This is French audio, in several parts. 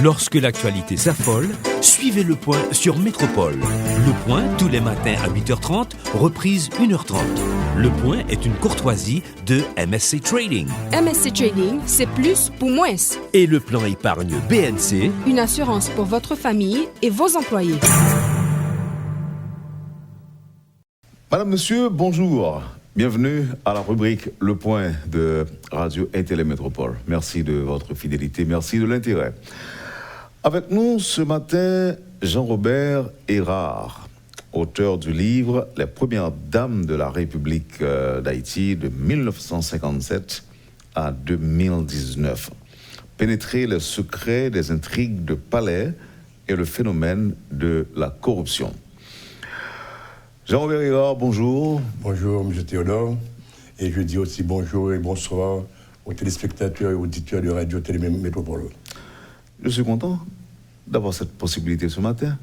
Lorsque l'actualité s'affole, suivez Le Point sur Métropole. Le Point, tous les matins à 8h30, reprise 1h30. Le Point est une courtoisie de MSC Trading. MSC Trading, c'est plus pour moins. Et le plan épargne BNC, une assurance pour votre famille et vos employés. Madame, Monsieur, bonjour. Bienvenue à la rubrique Le Point de Radio et Télémétropole. Merci de votre fidélité, merci de l'intérêt. Avec nous ce matin, Jean-Robert Erard, auteur du livre « Les premières dames de la République d'Haïti de 1957 à 2019 ». Pénétrer les secrets des intrigues de palais et le phénomène de la corruption. Jean-Robert Erard, bonjour. Bonjour, M. Théodore. Et je dis aussi bonjour et bonsoir aux téléspectateurs et auditeurs de Radio Télémétropole. Je suis content d'avoir cette possibilité ce matin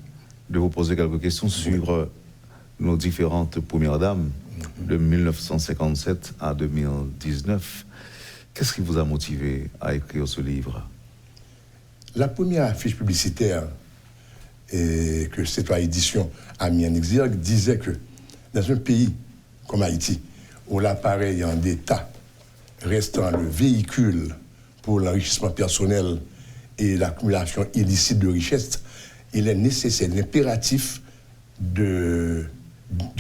de vous poser quelques questions sur nos différentes premières dames de 1957 à 2019. Qu'est-ce qui vous a motivé à écrire ce livre? La première affiche publicitaire que Citoyen Édition a mis en exergue disait que dans un pays comme Haïti, où l'appareil en d'État restant le véhicule pour l'enrichissement personnel et l'accumulation illicite de richesses, il est nécessaire, impératif de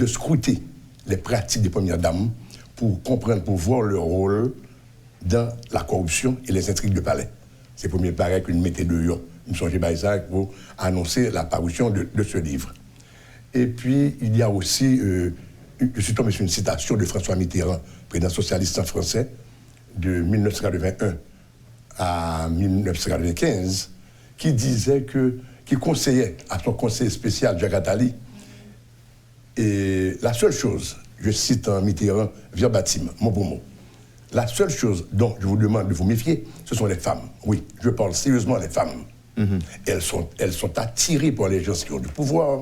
scruter les pratiques des premières dames pour comprendre, pour voir leur rôle dans la corruption et les intrigues de palais. C'est le premier pareil que nous mettons dehors. Nous sommes chez Isaac pour annoncer la parution de ce livre. Et puis, il y a aussi, je suis tombé sur une citation de François Mitterrand, président socialiste français, de 1981 à 1995, qui disait qui conseillait à son conseiller spécial, Jacques Attali, et la seule chose, je cite en Mitterrand, verbatim, mot pour mot, la seule chose dont je vous demande de vous méfier, ce sont les femmes. Oui, je parle sérieusement des femmes. Elles sont attirées par les gens qui ont du pouvoir.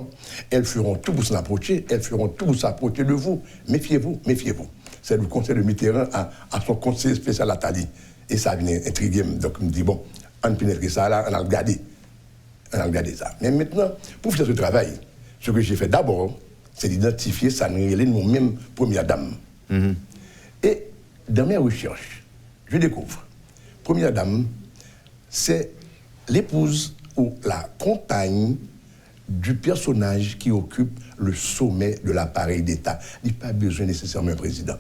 Elles feront tout pour s'en approcher. Elles feront tout pour s'approcher de vous. Méfiez-vous, méfiez-vous. C'est le conseil de Mitterrand à son conseiller spécial Attali. Et ça vient intriguer. Donc, il me dit, bon, on pénètre ça là, on a regardé. On a regardé ça. Mais maintenant, pour faire ce travail, ce que j'ai fait d'abord, c'est d'identifier ça, nous-mêmes, première dame. Et dans mes recherches, je découvre, première dame, c'est l'épouse ou la compagne du personnage qui occupe le sommet de l'appareil d'État. Il n'y a pas besoin nécessairement d'un président.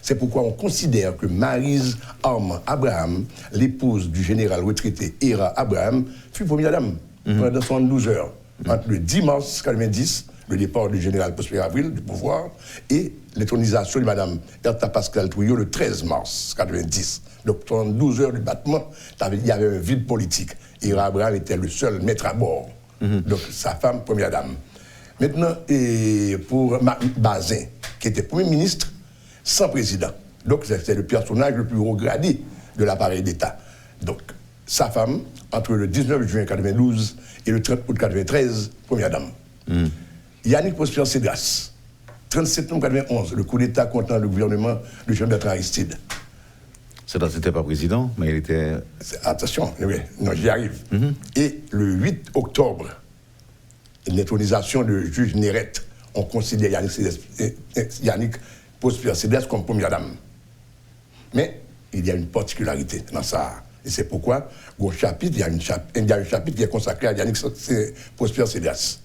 C'est pourquoi on considère que Maryse Armand Abraham, l'épouse du général retraité Erard Abraham, fut première dame pendant 72 heures, entre le 10 mars 1990, le départ du général Prosper Avril du pouvoir, et l'intronisation de Mme Bertha Pascal Trouillot le 13 mars 1990. Donc, pendant 12 heures du battement, il y avait un vide politique. Erard Abraham était le seul maître à bord. Donc, sa femme, première dame. Maintenant, pour Bazin, qui était Premier ministre, sans président. Donc, c'est le personnage le plus haut gradé de l'appareil d'État. Donc, sa femme, entre le 19 juin 1992 et le 30 août 1993, première dame. Yannick Prosper Cédras, 37 septembre 1991, le coup d'État contre le gouvernement de Jean-Bertrand Aristide. Cédras n'était pas président, mais il était... Attention, oui, non, j'y arrive. Et le 8 octobre, l'intronisation du juge Néret, on considère Yannick Prosper Cédras comme première dame. Mais il y a une particularité dans ça. Et c'est pourquoi, il y a un chapitre qui est consacré à Yannick Prosper Cédras.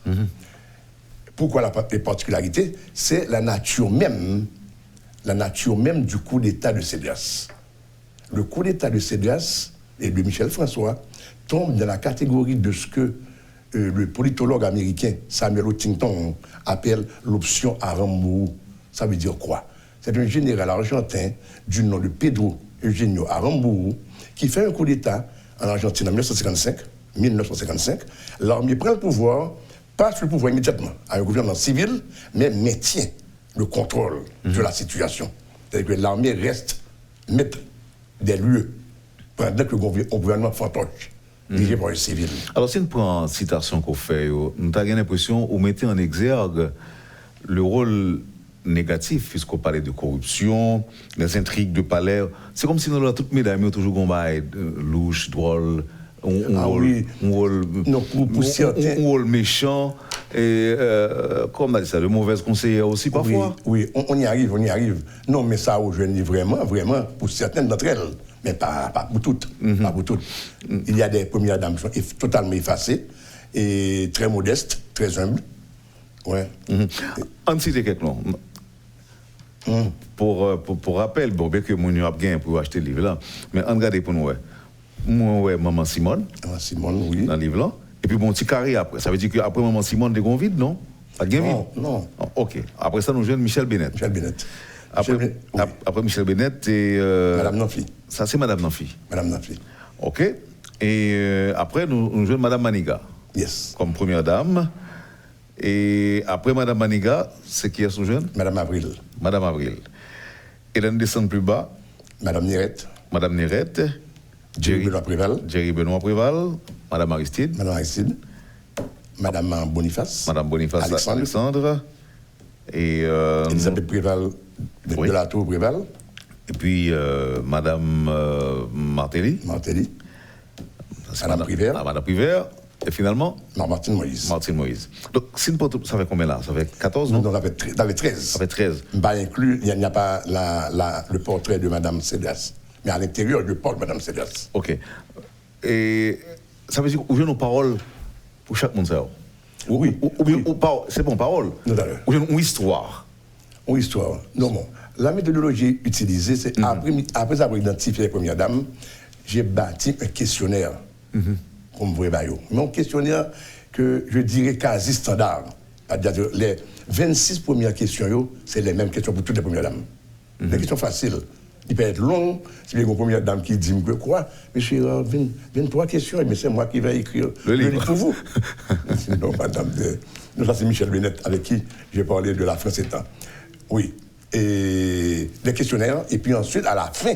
Pourquoi la particularité? C'est la nature même du coup d'État de Cédras. Le coup d'État de Cédras et de Michel François tombe dans la catégorie de ce que le politologue américain Samuel Huntington appelle l'option Aramburu. Ça veut dire quoi? C'est un général argentin du nom de Pedro Eugenio Aramburu qui fait un coup d'État en Argentine en 1955. L'armée prend le pouvoir, passe le pouvoir immédiatement à un gouvernement civil, mais maintient le contrôle de la situation. C'est-à-dire que l'armée reste maître des lieux pendant que le gouvernement fantoche, dirigé par un civil. Alors, si on prend une citation qu'on fait, nous avons l'impression qu'on mettait en exergue le rôle négatif, puisqu'on parlait de corruption, des intrigues de palais. C'est comme si dans toute médaille, il y a toujours un bail louche, drôle, un rôle méchant et comme on a dit ça, de mauvaises conseillères aussi parfois. Oui, on y arrive. Non, mais ça aux jeunes vraiment, pour certaines d'entre elles, mais pas pour toutes. Pas pour toutes. Il y a des premières dames qui sont totalement effacées et très modestes, très humbles. Ouais. On cite quelques noms. Pour rappel, bon, bien que mon a gagné pour acheter le livre là, mais on regarde pour nous. Moi, Maman Simone. Maman Simone, oui. Dans le livre là. Et puis, mon petit carré après. Ça veut dire qu'après Maman Simone, des vide, non? Pas de vide? Non. Ok. Après ça, nous jouons Michel Bennett. Après Michel Bennett et. Madame Nanfi. Ça, c'est Madame Nanfi. Madame Nanfi. Ok. Et après, nous jouons Madame Maniga. Yes. Comme première dame. Et après Madame Maniga, c'est qui est son jeune? Madame Avril. Madame Avril. Et là, nous descendons plus bas. Madame Nérette. Madame Nérette. Jerry Benoît Préval. Madame Aristide. Madame Boniface. Madame Boniface Alexandre. Et Elisabeth Préval de la Tour Préval. Et puis Madame Martelly. Madame Privert. Madame Privert. Et finalement Martine Moïse. Donc, ça fait combien là? Ça fait 14, non? Non, ça fait 13. Ça fait 13. Bah, inclus, il n'y a pas le portrait de Madame Cédas. Mais à l'intérieur, je parle de Madame Cédas. Ok. Et ça veut dire que vous avez nos paroles pour chaque monde, ça? Oui. C'est bon, parole? Ou une histoire? Une histoire. Non, bon. La méthodologie utilisée, c'est après avoir identifié les premières dames, j'ai bâti un questionnaire. Comme vrai baillot. Mais un questionnaire que je dirais quasi standard. C'est-à-dire les 26 premières questions, c'est les mêmes questions pour toutes les premières dames. Des questions faciles. Il peut être long. Si il y a une première dame qui dit que quoi, monsieur, 23 questions, mais c'est moi qui vais écrire le livre pour vous. Sinon, madame, ça c'est Michel Bennett avec qui j'ai parlé de la France et temps. Oui. Et les questionnaires, et puis ensuite, à la fin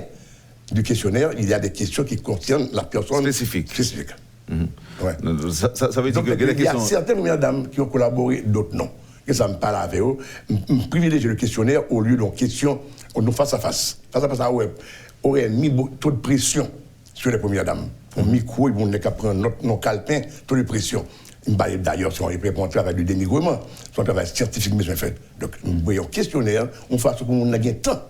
du questionnaire, il y a des questions qui concernent la personne spécifique. Ouais. Ça veut dire que il y a certaines premières dames qui ont collaboré, d'autres non. Et ça me parle avec eux. Je privilégie le questionnaire au lieu d'une question face à face. Face à face, aurait mis trop de pression sur les premières dames. Au micro, ils vont prendre nos calepins, trop de pression. D'ailleurs, si on répond un travail de dénigrement, c'est un travail scientifique, mais fait. Donc, un questionnaire, on fait ce qu'on a gagné temps.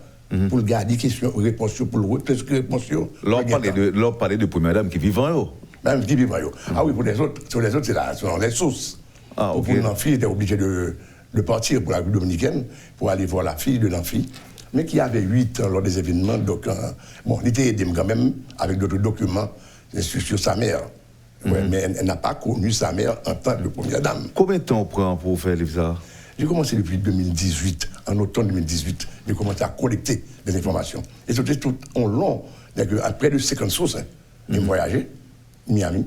Pour le garder question, réponse, pour le retenir réponse. L'on parlait de premières dames qui vivent en haut. Même qui vivent en haut. Ah oui, pour les autres, c'est dans les sources. Pour l'enfant, il était obligé de partir pour la rue dominicaine, pour aller voir la fille de l'enfant, mais qui avait 8 ans lors des événements. Donc, bon, il était aidé quand même avec d'autres documents sur sa mère. Ouais, mais elle n'a pas connu sa mère en tant que première dame. Combien de temps on prend pour faire ça? J'ai commencé depuis 2018, en automne 2018, j'ai commencé à collecter des informations. Et c'était tout en long, à près de 50 sources. J'ai voyagé, Miami,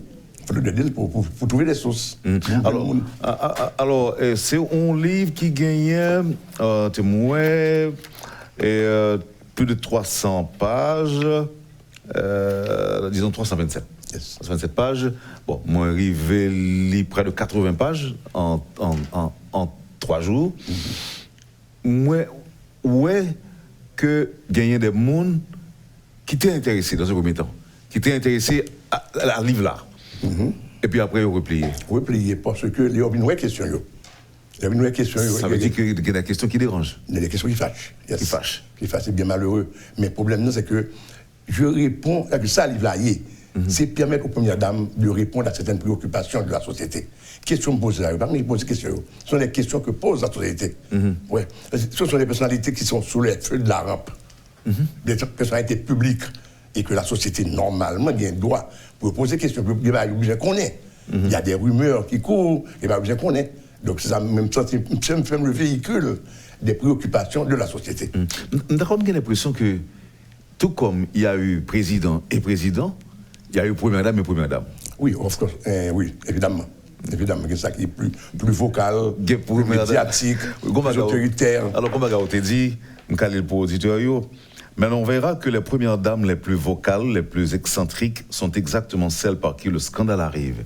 pour trouver des sources. Alors, c'est un livre qui gagnait plus de 300 pages, disons 327. Yes. 327 pages. Bon, moi, arrivé lire près de 80 pages en 3 jours. Moi, ouais, que gagner des gens qui étaient intéressés dans ce premier temps, qui étaient intéressés à livre là. Et puis après, replier. Replier, parce que il y a une vraie question. Ça veut dire qu'il y a des questions qui dérangent. Il y a des questions qui fâchent. Yes. Qui fâchent. C'est bien malheureux. Mais le problème, c'est que je réponds à ça, livre là, c'est permettre aux premières dames de répondre à certaines préoccupations de la société. Questions posées là, je pose des questions. Ce sont les questions que pose la société. Ouais. Ce sont des personnalités qui sont sous les feux de la rampe. Des personnalités publiques. Et que la société, normalement, a un droit pour poser des questions. Il va obligé qu'on ait. Il y a des rumeurs qui courent, il va obligé qu'on ait. Donc, c'est le véhicule des préoccupations de la société. D'accord, j'ai l'impression que, tout comme il y a eu président et président, il y a eu première dame et première dame. Oui, oui, évidemment. Évidemment, c'est ça qui est plus vocal, plus médiatique, plus autoritaire. Alors, comme je t'ai dit, je vais pour l'auditeur, mais on verra que les premières dames les plus vocales, les plus excentriques, sont exactement celles par qui le scandale arrive.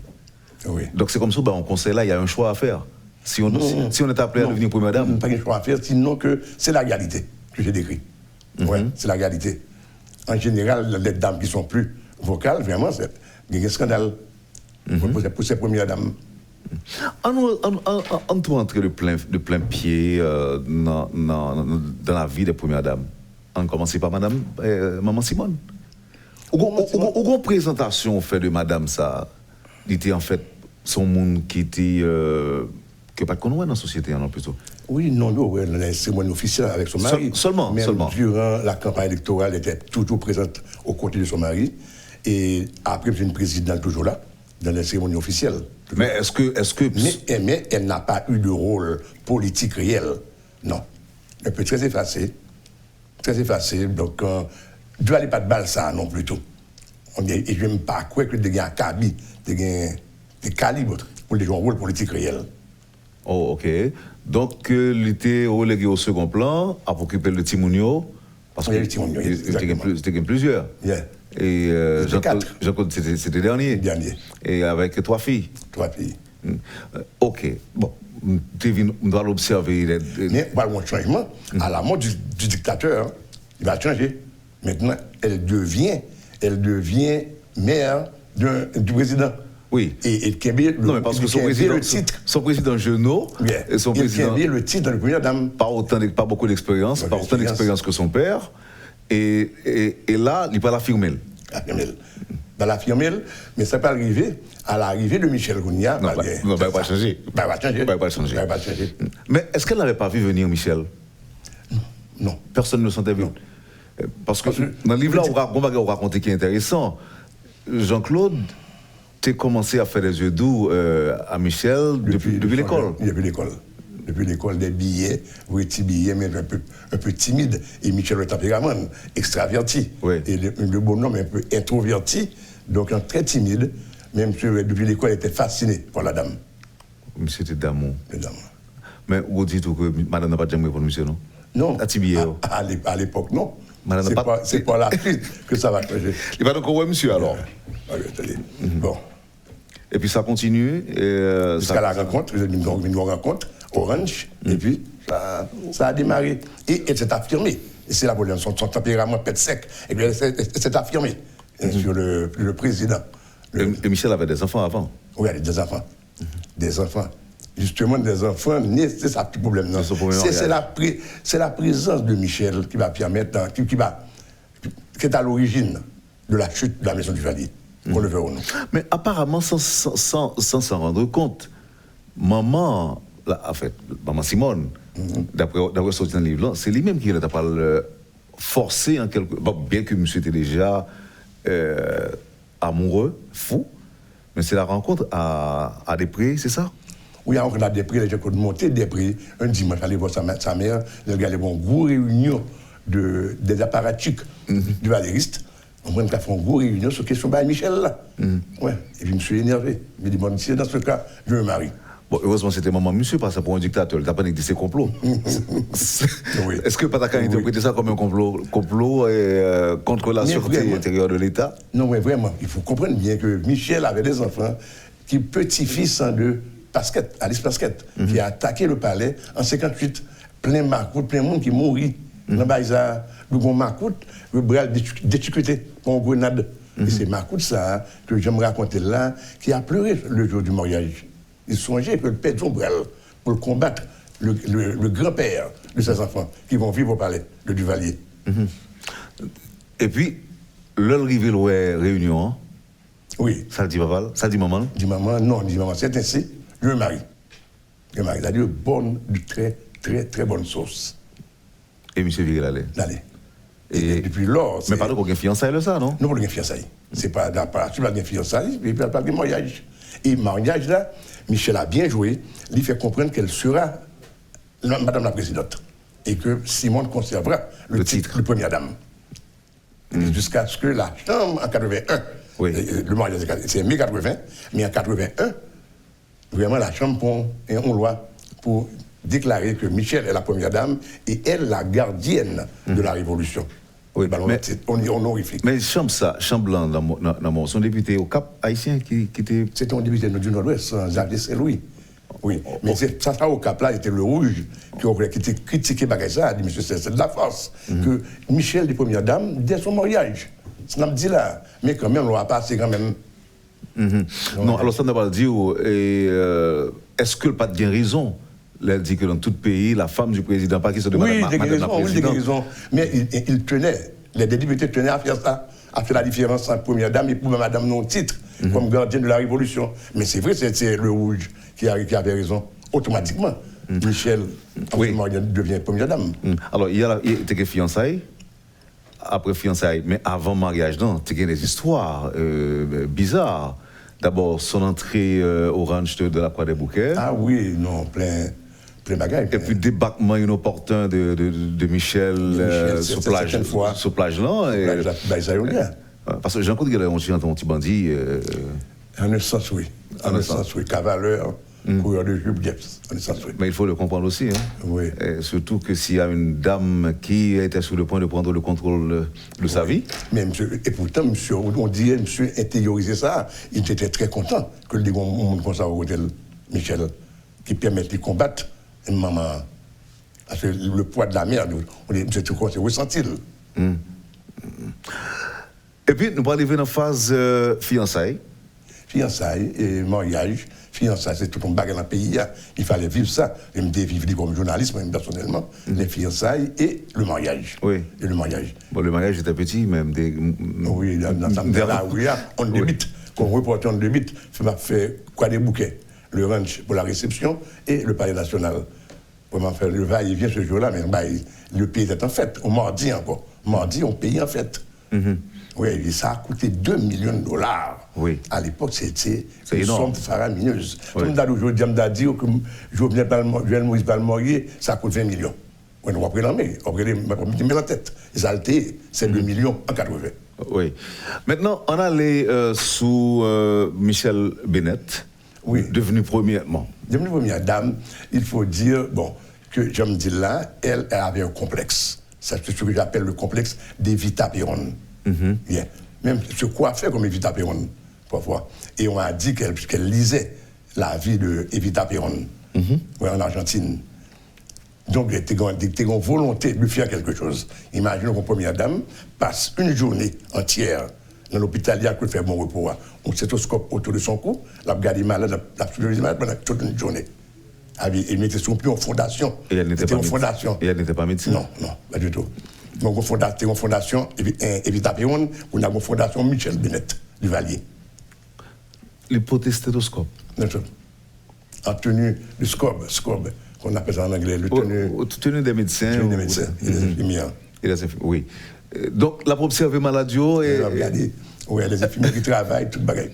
Oui. Donc c'est comme ça, on conseille là, il y a un choix à faire. Si on est appelé à devenir première dame. Pas un choix à faire, sinon que c'est la réalité que j'ai décrit. Oui, c'est la réalité. En général, les dames qui sont plus vocales, vraiment, il y a un scandale pour ces premières dames. On peut entrer de plein pied dans la vie des premières dames. On commence par Maman Simone. Une présentation fait de Madame ça, il était en fait son monde qui était que pas qu'on dans la société non plutôt. Oui, non, dans les cérémonies officielles avec son mari. Seulement. Durant la campagne électorale, elle était toujours présente aux côtés de son mari. Et après, une présidente toujours là, dans les cérémonies officielles. Mais est-ce que... Mais elle n'a pas eu de rôle politique réel. Non. Un peu très effacé. Très effacé. Donc, je n'allais pas de balle ça, non, plutôt. Et je n'aime pas croire que des cabis, des calibres pour les jouer un rôle politique réel. Oh, ok. Donc, il était relégué au second plan, à occuper le Timounio. Parce qu'il était plusieurs. Yeah. Et Jean-Claude, c'était dernier. Dernier. Et avec 3 filles. 3 filles. Ok. Bon, on doit l'observer. Mais il y a un changement. À la mort du dictateur, il va changer. Maintenant, elle devient mère du président. Oui. Et non, mais parce que son président Genot, et son président. Il le titre dans le première dame. Pas beaucoup d'expérience, pas autant d'expérience que son père. Et là, il va l'affirmer. Va l'affirmer, mais ça peut arriver à l'arrivée de Michel Gounia. Non, il ne va pas changer. Il va pas changer. Mais est-ce qu'elle n'avait pas vu venir Michel? Non. Personne ne le sentait venir. Parce que dans le livre-là, on va raconter qui est intéressant. Jean-Claude, tu as commencé à faire des yeux doux à Michel depuis l'école. Depuis l'école, des billets, petits billets, mais un peu timide. Et Michel, le tempérament, extraverti. Oui. Et le bonhomme, un peu introverti, donc très timide. Même depuis l'école, il était fasciné par la dame. Monsieur était d'amour. Mais vous dites que madame n'a pas jamais répondu, monsieur, non? Non. À l'époque, non. C'est pas la suite que ça va changer. Il va donc ouais, monsieur, alors. Bon. Et puis ça continue. Jusqu'à la rencontre, une rencontre, Orange, et puis ça a démarré. Et elle s'est affirmée. Et c'est là pour son tempérament pète sec. Et puis elle s'est affirmée sur le président. Et Michel avait des enfants avant? Oui, il avait des enfants. Des enfants. Justement, des enfants nés, c'est ça le problème. C'est la présence de Michel qui va permettre, qui est à l'origine de la chute de la maison du Valier. Qu'on le veut ou non. Mais apparemment, sans s'en rendre compte, maman Simone, d'après sorti dans le livre, c'est lui-même qui l'a pas forcé en quelque... Bon, bien que monsieur était déjà amoureux, fou, mais c'est la rencontre à Després, c'est ça? Oui, on a des prix, les gens qui ont monté des prix. Un dimanche, aller voir sa mère, il y a une grosse réunion des apparatchiks du valériste. On a fait une grosse réunion sur la question de Michel. Là. Ouais. Et puis, je me suis énervé. Je me dis, bon, monsieur, dans ce cas, je me marie. Bon, heureusement, c'était maman, monsieur, parce que pour un dictateur, il n'a pas négligé ses complots. Oui. Est-ce que Pataka a interprété ça comme un complot contre la sûreté intérieure de l'État? Non, mais vraiment, il faut comprendre bien que Michel avait des enfants qui, petit-fils de Pasquette, Alice Pasquette, qui a attaqué le palais en 1958, plein Macoute, plein de monde qui mourit. Dans le Baïza, le bon Macoute, le bras déchiqueté pour une grenade. Et c'est Macoute, ça, que je me raconter là, qui a pleuré le jour du mariage. Il songeait que le père de son bras pour combattre le grand-père de ses enfants qui vont vivre au palais de Duvalier. Et puis, l'arrivée de la réunion, oui. Ça dit papa, ça dit maman? Dit maman, non, dit maman, c'est ainsi, je me marie. Je me marie, c'est-à-dire bonne, de très, très, très bonne sauce. Et M. Viril allait? Allait. Et depuis lors... Mais pas de aucun fiançailles, ça, non? Non, pas de fiançailles. C'est pas de fiançailles, mais pas de mariage. Et mariage, là, Michel a bien joué, il fait comprendre qu'elle sera Madame la Présidente. Et que Simone conservera le titre de Première Dame. Jusqu'à ce que la Chambre, en 81, oui. Le mariage c'est en 1980, mais en 81, vraiment la Chambre prend une loi pour déclarer que Michel est la Première Dame et elle la gardienne de la Révolution. Oui, mais, on honorifique. Mais Chambre Blanc, dans son député au Cap haïtien qui était... C'était un député du Nord-Ouest, Xavier Saint-Louis. Oui, mais ça au Cap là, c'était le Rouge qui était critiqué par ça, a dit monsieur, c'est de la force. Que Michel est Première Dame dès son mariage. Ça m'a dit là, mais quand même, on va passer quand même Non, alors ça n'a pas dit, est-ce que le pas de bien raison? Elle dit que dans tout pays, la femme du président, pas qui se demande oui, madame la oui, présidente. raison. Mais il tenait, les députés tenaient à faire ça, à faire la différence entre première dame et pour madame non titre, comme gardienne de la Révolution. Mais c'est vrai, c'est le rouge qui avait raison, automatiquement. Michel, devient première dame. Alors, il y a des fiançailles, après fiançailles, mais avant mariage, non, il y a des histoires bizarres. D'abord, son entrée au ranch de la Croix des Bouquets. Ah oui, non, plein bagaille. Et puis, débarquement inopportun de Michel sur plage là. Parce que j'ai rencontré un petit bandit. En un sens, oui. En un sens, oui. Cavaleur. Coureur de jupe, en un sens, oui. Mais il faut le comprendre aussi. Hein? Oui. Et surtout que s'il y a une dame qui était sur le point de prendre le contrôle de sa vie. Mais monsieur, et pourtant, monsieur, on dirait, monsieur intériorisait ça. Il était très content que le monde comme ça au hôtel Michel, qui permet de combattre une maman. Parce que le poids de la merde, c'est ressenti. Et puis, nous allons arriver dans la phase fiançailles. Fiançailles et mariage. Fiançailles, c'est tout un bagage dans le pays. Il fallait vivre ça. Je me vivre comme journaliste, même personnellement. Les fiançailles et le mariage. Oui. Et le mariage. Bon, le mariage était petit, même. Oui, dans la rue, on débite. Qu'on reporte on débite, fait quoi des bouquets. Le ranch pour la réception et le palais national. Vraiment faire le va-et-vient ce jour-là, mais le pays était en fête. Au mardi encore. Mardi, on payait en fête. Oui, et ça a coûté 2 millions de dollars. Oui. À l'époque, c'était une énorme. somme faramineuse. Oui. Comme aujourd'hui, on a dit que Jovenel Moïse Balmorier, ça coûte 20 millions. On va prendre la tête. Ça a été, c'est 2 millions en 80. Oui. Maintenant, on allait sous Michel Bennett, devenu première dame. Il faut dire, que je me dis là, elle avait un complexe. C'est ce que j'appelle le complexe d'Evita Peron. Yeah. Même ce qu'on a fait comme Evita Peron, parfois. Et on a dit qu'elle lisait la vie de Evita Peron, en Argentine. Donc, elle était en volonté de faire quelque chose. Imaginez qu'une première dame passe une journée entière dans l'hôpital, il y a que faire bon repos. On stéthoscope autour de son cou, la regarde malade, la supervise malade pendant toute une journée. Elle mettait son pied en fondation. Et elle n'était pas fondation. Et elle n'était pas médecin? Non, pas du tout. Donc, on a une fondation Evita Peron, on a une fondation Michel Bennett, du Valier. L'hypothèse stéthoscope? En tenue de scobe, qu'on appelle ça en anglais. Tenue des médecins. Tenue des médecins, et des infirmières. Oui. Donc, la observé maladie et... Oui, les infirmières qui travaillent, tout le bagage.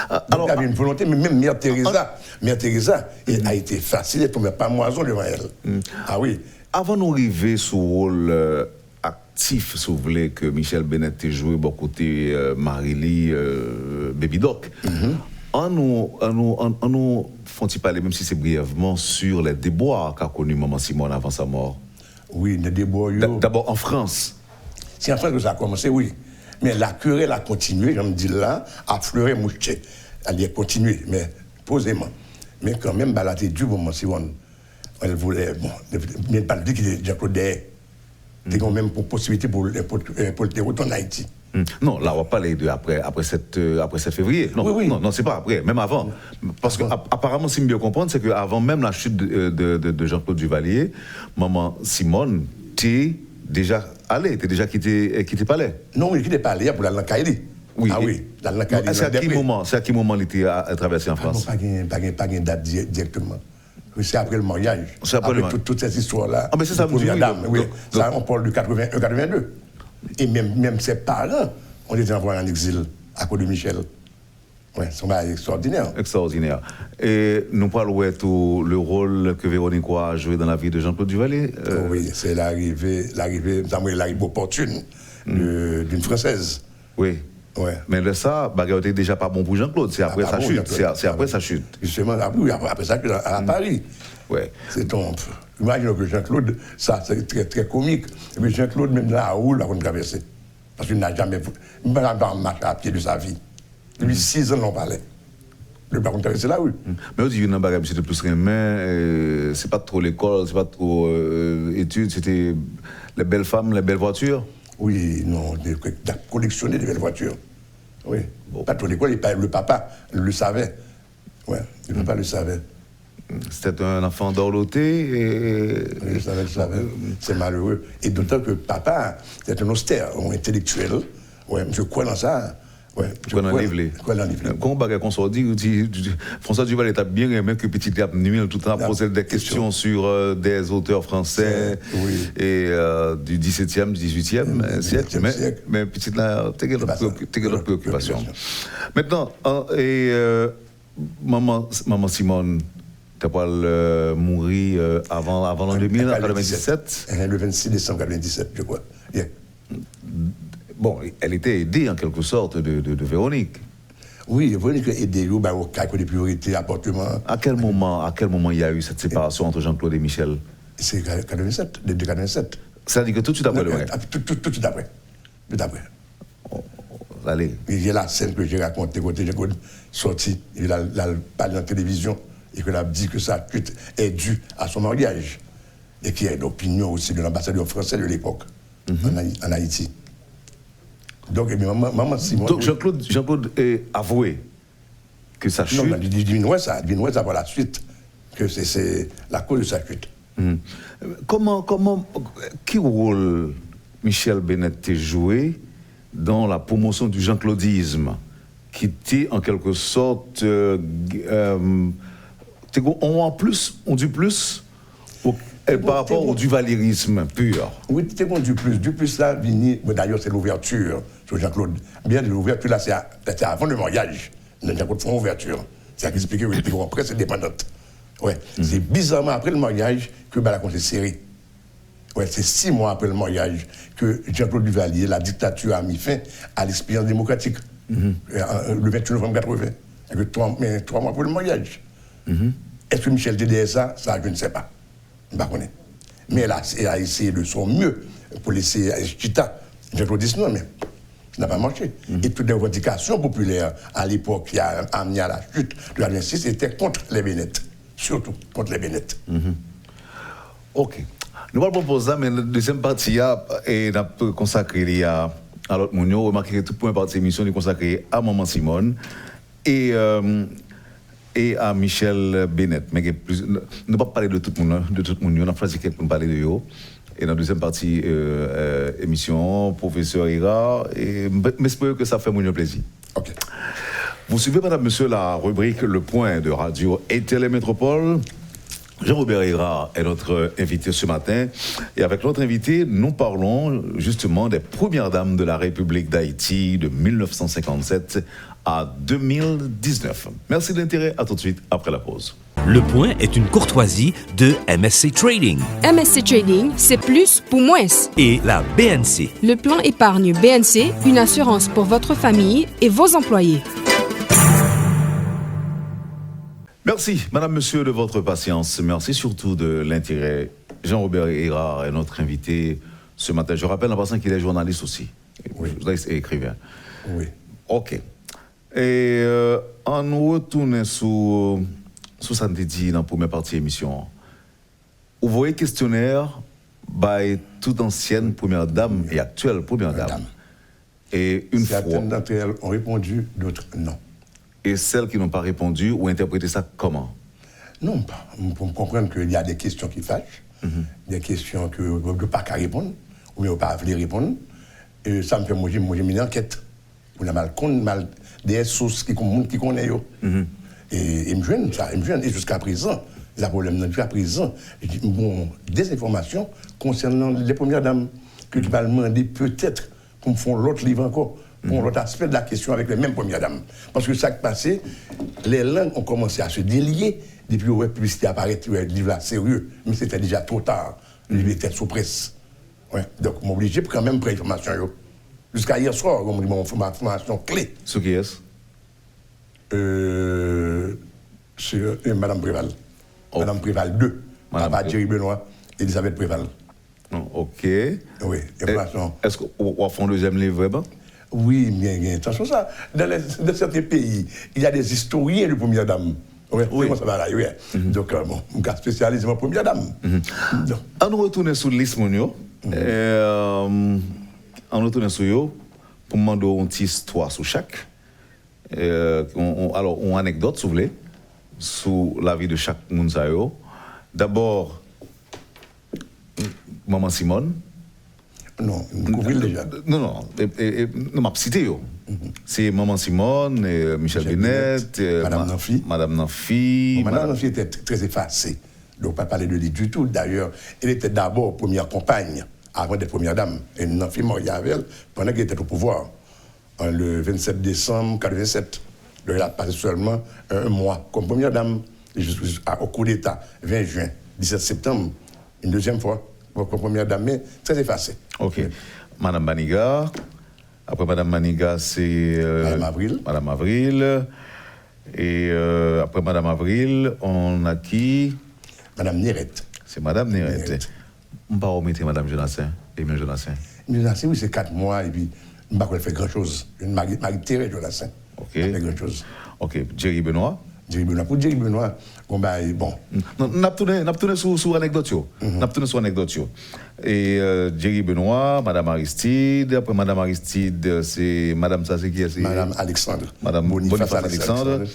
Alors, il y avait une volonté, mais même Mère Teresa a été facile, elle ne tombait pas moison devant elle. Ah oui. Avant d'arriver sur le rôle actif, si vous voulez, que Michel Bennett ait joué bon côté Marie-Lee, Baby Doc, on nous font-ils parler, même si c'est brièvement, sur les déboires qu'a connu Maman Simone avant sa mort? Oui, les déboires. D'abord en France. C'est en France que ça a commencé, oui. Mais la querelle a continué, je me dis là, à fleurer mouché. Elle a continué, mais posément. Mais quand même, elle a été dure pour Maman Simone. Elle voulait, mais pas dire qu'il était Jean-Claude Day. Il y a même possibilité pour le retourner en Haïti. Non, là, on va parler de après 7 février. Non, oui. non, c'est pas après, même avant. Parce que apparemment, si je bien comprendre, c'est qu'avant même la chute de Jean-Claude Duvalier, Maman Simone était déjà allée, était déjà quitté Palais. Non, il quitté Palais pour aller dans Kaili. Oui. Ah oui, dans le Kaili. C'est à quel moment il était traversé en France? Pas une date directement. C'est après le mariage. C'est après le mariage. Toutes ces histoires-là. Ah, mais c'est ça, vous dites. Oui. Ça, on parle de 81-82. Et même ses parents ont été envoyés en exil à cause de Michel. Oui, c'est extraordinaire. Extraordinaire. Et nous parlons de tout le rôle que Véronique a joué dans la vie de Jean-Claude Duvalier. Oui, c'est l'arrivée opportune d'une Française. Oui. Ouais. Mais ça, bagarre était déjà pas bon pour Jean-Claude. C'est après sa chute. C'est après sa chute. Justement, après ça, à Paris. Ouais. C'est donc. Imagine que Jean-Claude, ça c'est très très comique. Et puis Jean-Claude, même là, où il a traversé. Parce qu'il n'a jamais. Il n'a pas marché à pied de sa vie. Depuis 6 ans, on parlait. Le baron traversé là, oui. Mais on dit que bagarre, c'était plus rien, mais c'est pas trop l'école, c'est pas trop études, c'était les belles femmes, les belles voitures. Oui, non, collectionner des belles voitures. Oui. Bon. Pas trop d'école, le papa le savait. Ouais, le papa le savait. C'était un enfant dorloté et... Je savais. C'est malheureux. Et d'autant que papa, c'est un austère, un intellectuel. Ouais, je crois dans ça. Ouais, je crois dans le livre. Quand on s'en dit, François Duval est bien aimé que Petit Gap Nuit, tout le temps poser des questions sur des auteurs français et du 17e, du 18e siècle. Mais Petit là, t'as quelle préoccupation. Maintenant, maman Simone, tu as mourir avant l'an 2000, en 1997. Le 26 décembre 1997, je crois. Yeah. Bon, elle était aidée en quelque sorte de Véronique. Oui, Véronique a aidé au cas des priorités, appartement. À quel moment il y a eu cette séparation entre Jean-Claude et Michel? C'est 87, de 87. Ça dit que tout de suite après le Tout de suite après. Tout après. Oh, allez. Il y a la scène que j'ai racontée quand j'ai sorti, il a parlé en télévision et qu'il a dit que sa chute est due à son mariage. Et qu'il y a une opinion aussi de l'ambassadeur français de l'époque, en Haïti. Donc, maman Simone. Donc, Jean-Claude a avoué que sa chute. Non, il divinoit ça par la suite, que c'est la cause de sa chute. Quel rôle Michel Bennett a joué dans la promotion du jean-claudisme, qui était en quelque sorte. On dit plus par rapport au duvalérisme pur. Oui, tu as du plus. Du plus, là, d'ailleurs, c'est l'ouverture sur Jean-Claude. Bien, l'ouverture, là, c'est avant le mariage. Jean-Claude fait l'ouverture. C'est à expliquer que les presse indépendante. Ouais. C'est bizarrement après le mariage que la compte est serrée. Ouais, c'est 6 mois après le mariage que Jean-Claude Duvalier, la dictature a mis fin à l'expérience démocratique. Le 28 novembre 80. Et 3 mois après le mariage. Est-ce que Michel Tédé ça je ne sais pas. Je ne sais pas. Mais elle a essayé de son mieux pour laisser Chita. Jean-Claude dit non, mais ça n'a pas marché. Et toutes les revendications populaires à l'époque qui a amené à la chute de la 26 étaient contre les Bennett. Surtout contre les Bennett. Ok. Nous allons proposer ça, mais la deuxième partie est consacrée à l'autre Mounio. Remarquez que tout point partie de l'émission est consacré à Maman Simone et à Michel Bennett. Mais nous ne pas parler de tout le monde, on a choisi quelqu'un pour parler de eux. Et dans la deuxième partie émission, professeur Ira, et j'espère que ça fait mon plaisir. Ok. Vous suivez, madame, monsieur, la rubrique Le Point de Radio et Télémétropole. Jean-Robert Ira est notre invité ce matin. Et avec notre invité, nous parlons justement des premières dames de la République d'Haïti de 1957 à 2019. Merci de l'intérêt. À tout de suite après la pause. Le Point est une courtoisie de MSC Trading. MSC Trading, c'est plus pour moins. Et la BNC. Le plan épargne BNC, une assurance pour votre famille et vos employés. Merci, madame, monsieur, de votre patience. Merci surtout de l'intérêt. Jean-Robert Ira est notre invité ce matin. Je rappelle en passant qu'il est journaliste aussi. Oui. Et écrivain. Oui. OK. Et en nous retournant sur ça que dit dans la première partie de l'émission, vous voyez questionnaire by toute ancienne première dame et actuelle première dame. Et une fois. Certaines d'entre elles ont répondu, d'autres non. Et celles qui n'ont pas répondu ou interprété ça comment? Non, pour comprendre qu'il y a des questions qui fâchent, des questions que je ne peux pas répondre, ou bien je ne peux pas répondre. Et ça me fait, moi j'ai mis une enquête. On a mal des sources qui connaissent. Et me joignent ça, et jusqu'à présent, le problème jusqu'à présent, des informations concernant les premières dames que tu vas demander peut-être qu'on font l'autre livre encore. Pour l'autre aspect de la question avec les mêmes premières dames. Parce que ça qui passé, les langues ont commencé à se délier depuis que la publicité apparaît, le livre là sérieux, mais c'était déjà trop tard. Le livre était sous presse. Ouais. Donc, je suis obligé pour quand même prendre l'information. Jusqu'à hier soir, on m'a fait ma information clé. Ce qui est c'est Madame Préval. Oh. Madame Préval 2. Papa Thierry Benoît, Elisabeth Préval. OK. Oui, information. Est-ce qu'on fait un deuxième livre, vraiment? Oui, bien, attention ça. Dans certains pays, il y a des historiens de première dame. Oui. Ça va là, oui. Donc, bon, je suis spécialisé en première dame. On retourne sur liste Monio. On retourne sur eux pour demander une petite histoire sur chaque. Alors, on anecdote, si vous voulez, sur la vie de chaque monde. D'abord, Maman Simone. Non, nous couvrons déjà. Non, m'a cité yo. C'est Maman Simone, Michel Bennett, Madame Nanfi. Madame Nanfi. Madame Nanfi était très effacée. Donc, pas parler de lui du tout. D'ailleurs, elle était d'abord première compagne, avant d'être première dame. Et Nanfi mariée avec elle pendant qu'elle était au pouvoir. Le 27 décembre 1987. Donc, elle a passé seulement un mois comme première dame au coup d'État, 20 juin, 17 septembre, une deuxième fois comme première dame, mais très effacée. Ok. Madame Maniga. Après Madame Maniga, c'est Madame Avril. Madame Avril. Et après Madame Avril, on a qui? Madame Nérette. C'est Madame Nérette. On va remettre Madame Jonassin, Emile Jonassin. Jonassin, oui, c'est 4 mois et puis je ne vais pas faire grand-chose. Marie-Thérèse Jonassin. Ok. Elle fait grand-chose. Ok. Jerry Benoît. Pour Jerry Benoît, bon. On a tourné sur anecdote. Et Jerry Benoît, Madame Aristide. Après Madame Aristide, c'est Madame ça, c'est qui est Madame Alexandre. Madame Boniface Alexandre.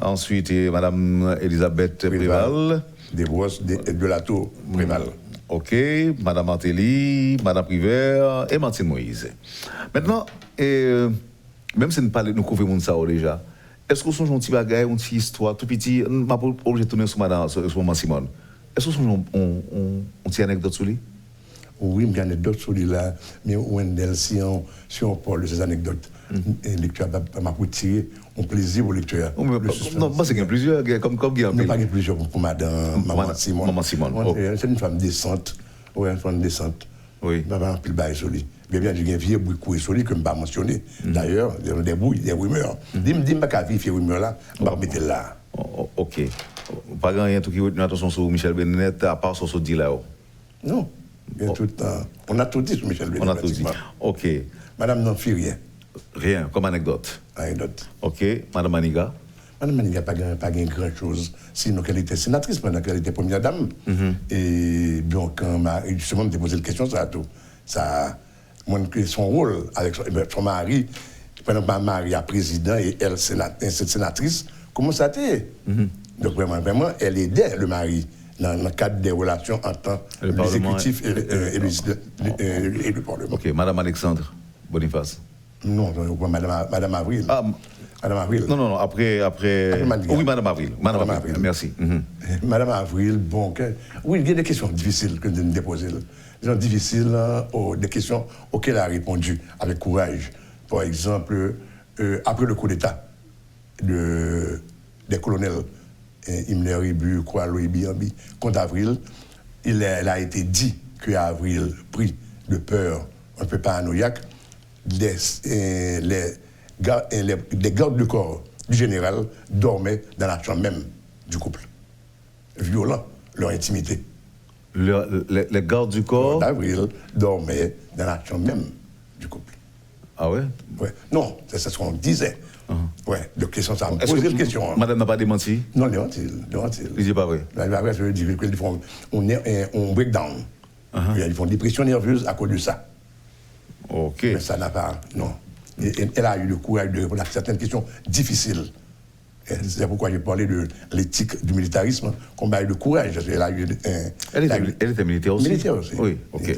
Ensuite, Madame Elisabeth Préval. Desbrosses de la Tour Préval. Ok. Madame Martelly, Madame Privert et Martine Moïse. Maintenant, même si nous couvrons mon ça déjà. Est-ce que vous avez un petit bagage, une petite histoire, tout petit, je ne suis pas obligé de tourner sur Maman Simone. Est-ce que vous avez une petite anecdote sur lui? Oui, j'ai une anecdote sur lui là, mais Wendell, si on parle de ces anecdotes, le lecteur m'a tiré un plaisir au lecteur. Non, parce qu'il y a plusieurs, comme Guillaume. Il n'y a pas plusieurs pour Madame Simone. Maman Simone. C'est une femme décente. Oui, une femme décente. Oui. Il n'y a pas un peu de bail sur lui. Bien, il y a un vieux bruit coué sur lui que je ne vais pas mentionner. D'ailleurs, il y a des bruits, des rumeurs. Dis-moi qu'à vivre ces rumeurs-là, je vais mettre là. Ok. Pas rien qui retient attention sur Michel Bennett, à part sur ce dit là. Non. On a tout dit sur Michel Bennett. On a tout dit. Ok. Madame n'en fait rien. Rien, comme anecdote. Anecdote. Ok. Madame Maniga. Madame Maniga n'a pas grand-chose, sinon qu'elle était sénatrice pendant qu'elle était première dame. Et bien, quand justement, je me posé la question, ça a tout. Ça son rôle avec son mari, pendant que ma mari a président et elle sénatrice, comment ça a été? Donc vraiment, elle aidait le mari dans le cadre des relations entre l'exécutif et le Parlement. Ok, Madame Alexandre Boniface. Non, Madame Avril. Ah, Madame Avril. Non, après oui, Madame Avril. Madame Avril. Merci. Madame Avril, bon, oui, il y a des questions difficiles que nous déposer. Des questions difficiles, des questions auxquelles elle a répondu avec courage. Par exemple, après le coup d'État des colonels Himmler, Ribu, Croix, Biambi contre Avril, il a été dit qu'Avril, pris de peur, un peu paranoïaque, des gardes du corps du général dormaient dans la chambre même du couple, violant leur intimité. Les gardes du corps d'Avril dormaient dans la chambre même du couple. Ah ouais? Ouais. Non, c'est ce qu'on disait. Ouais, donc question, ça me pose une question. Madame n'a pas démenti? Non, démenti. Il dit pas vrai. Je veux dire qu'ils font un breakdown. Ils font une dépression nerveuse à cause de ça. Ok. Mais ça n'a pas, non. Elle a eu le courage de répondre à certaines questions difficiles. C'est pourquoi j'ai parlé de l'éthique du militarisme, combat de courage. Elle était militaire aussi? Militaire aussi. Oui, ok.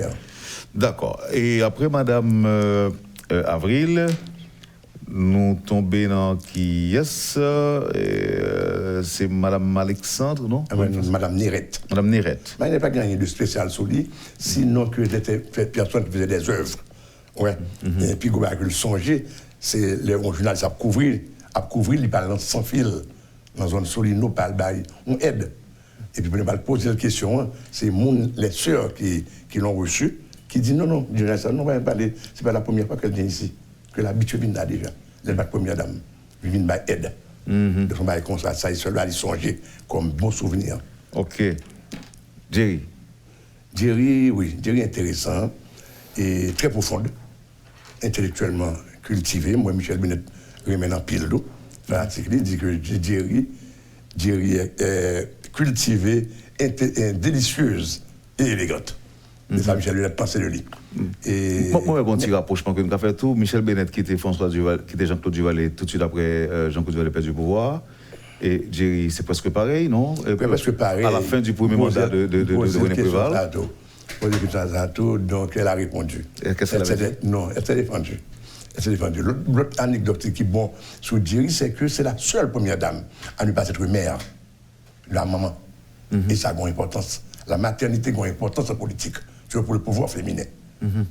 D'accord. Et après Madame Avril, nous tombons dans qui est-ce? C'est Madame Alexandre, non? Madame Nérette. Madame Nérette. Mais elle n'a pas gagné de spécial sur lui, sinon que c'était personne qui faisait des œuvres. Ouais. Et puis, quand le songer, c'est le journaliste à couvrir, il parle sans fil, dans une zone solino, on aide. Et puis, on va poser la question, c'est les sœurs qui l'ont reçu, qui disent non, non, on va parler, c'est pas la première fois qu'elle vient ici, que l'habitude vient là déjà. Elle n'est pas la première dame, elle vient aide. Donc, on va comme ça, il va songer comme bon souvenir. Ok. Jerry. Jerry, oui, Jerry intéressant et très profonde, intellectuellement cultivé. Moi, Michel Bennett remet en pile d'eau. Il dit que Jerry est cultivée, délicieuse et élégante. Et ça, Michel Bennett pensait de lui. Et Moi, un petit rapprochement que nous avons fait tout. Michel Bennett qui était François Duval, qui était Jean-Claude Duvalier tout de suite après Jean-Claude Duvalier perd du pouvoir. Et Jerry, c'est presque pareil, non? Presque pareil. À la fin du premier mandat de René Préval. Donc elle a répondu. Qu'est-ce qu'elle avait dit? Non, elle s'est défendue. Elle s'est défendue. L'autre anecdote qui est bon sur Jerry, c'est que c'est la seule première dame à ne pas être mère, la maman. Et ça a une importance. La maternité a une importance en politique, pour le pouvoir féminin.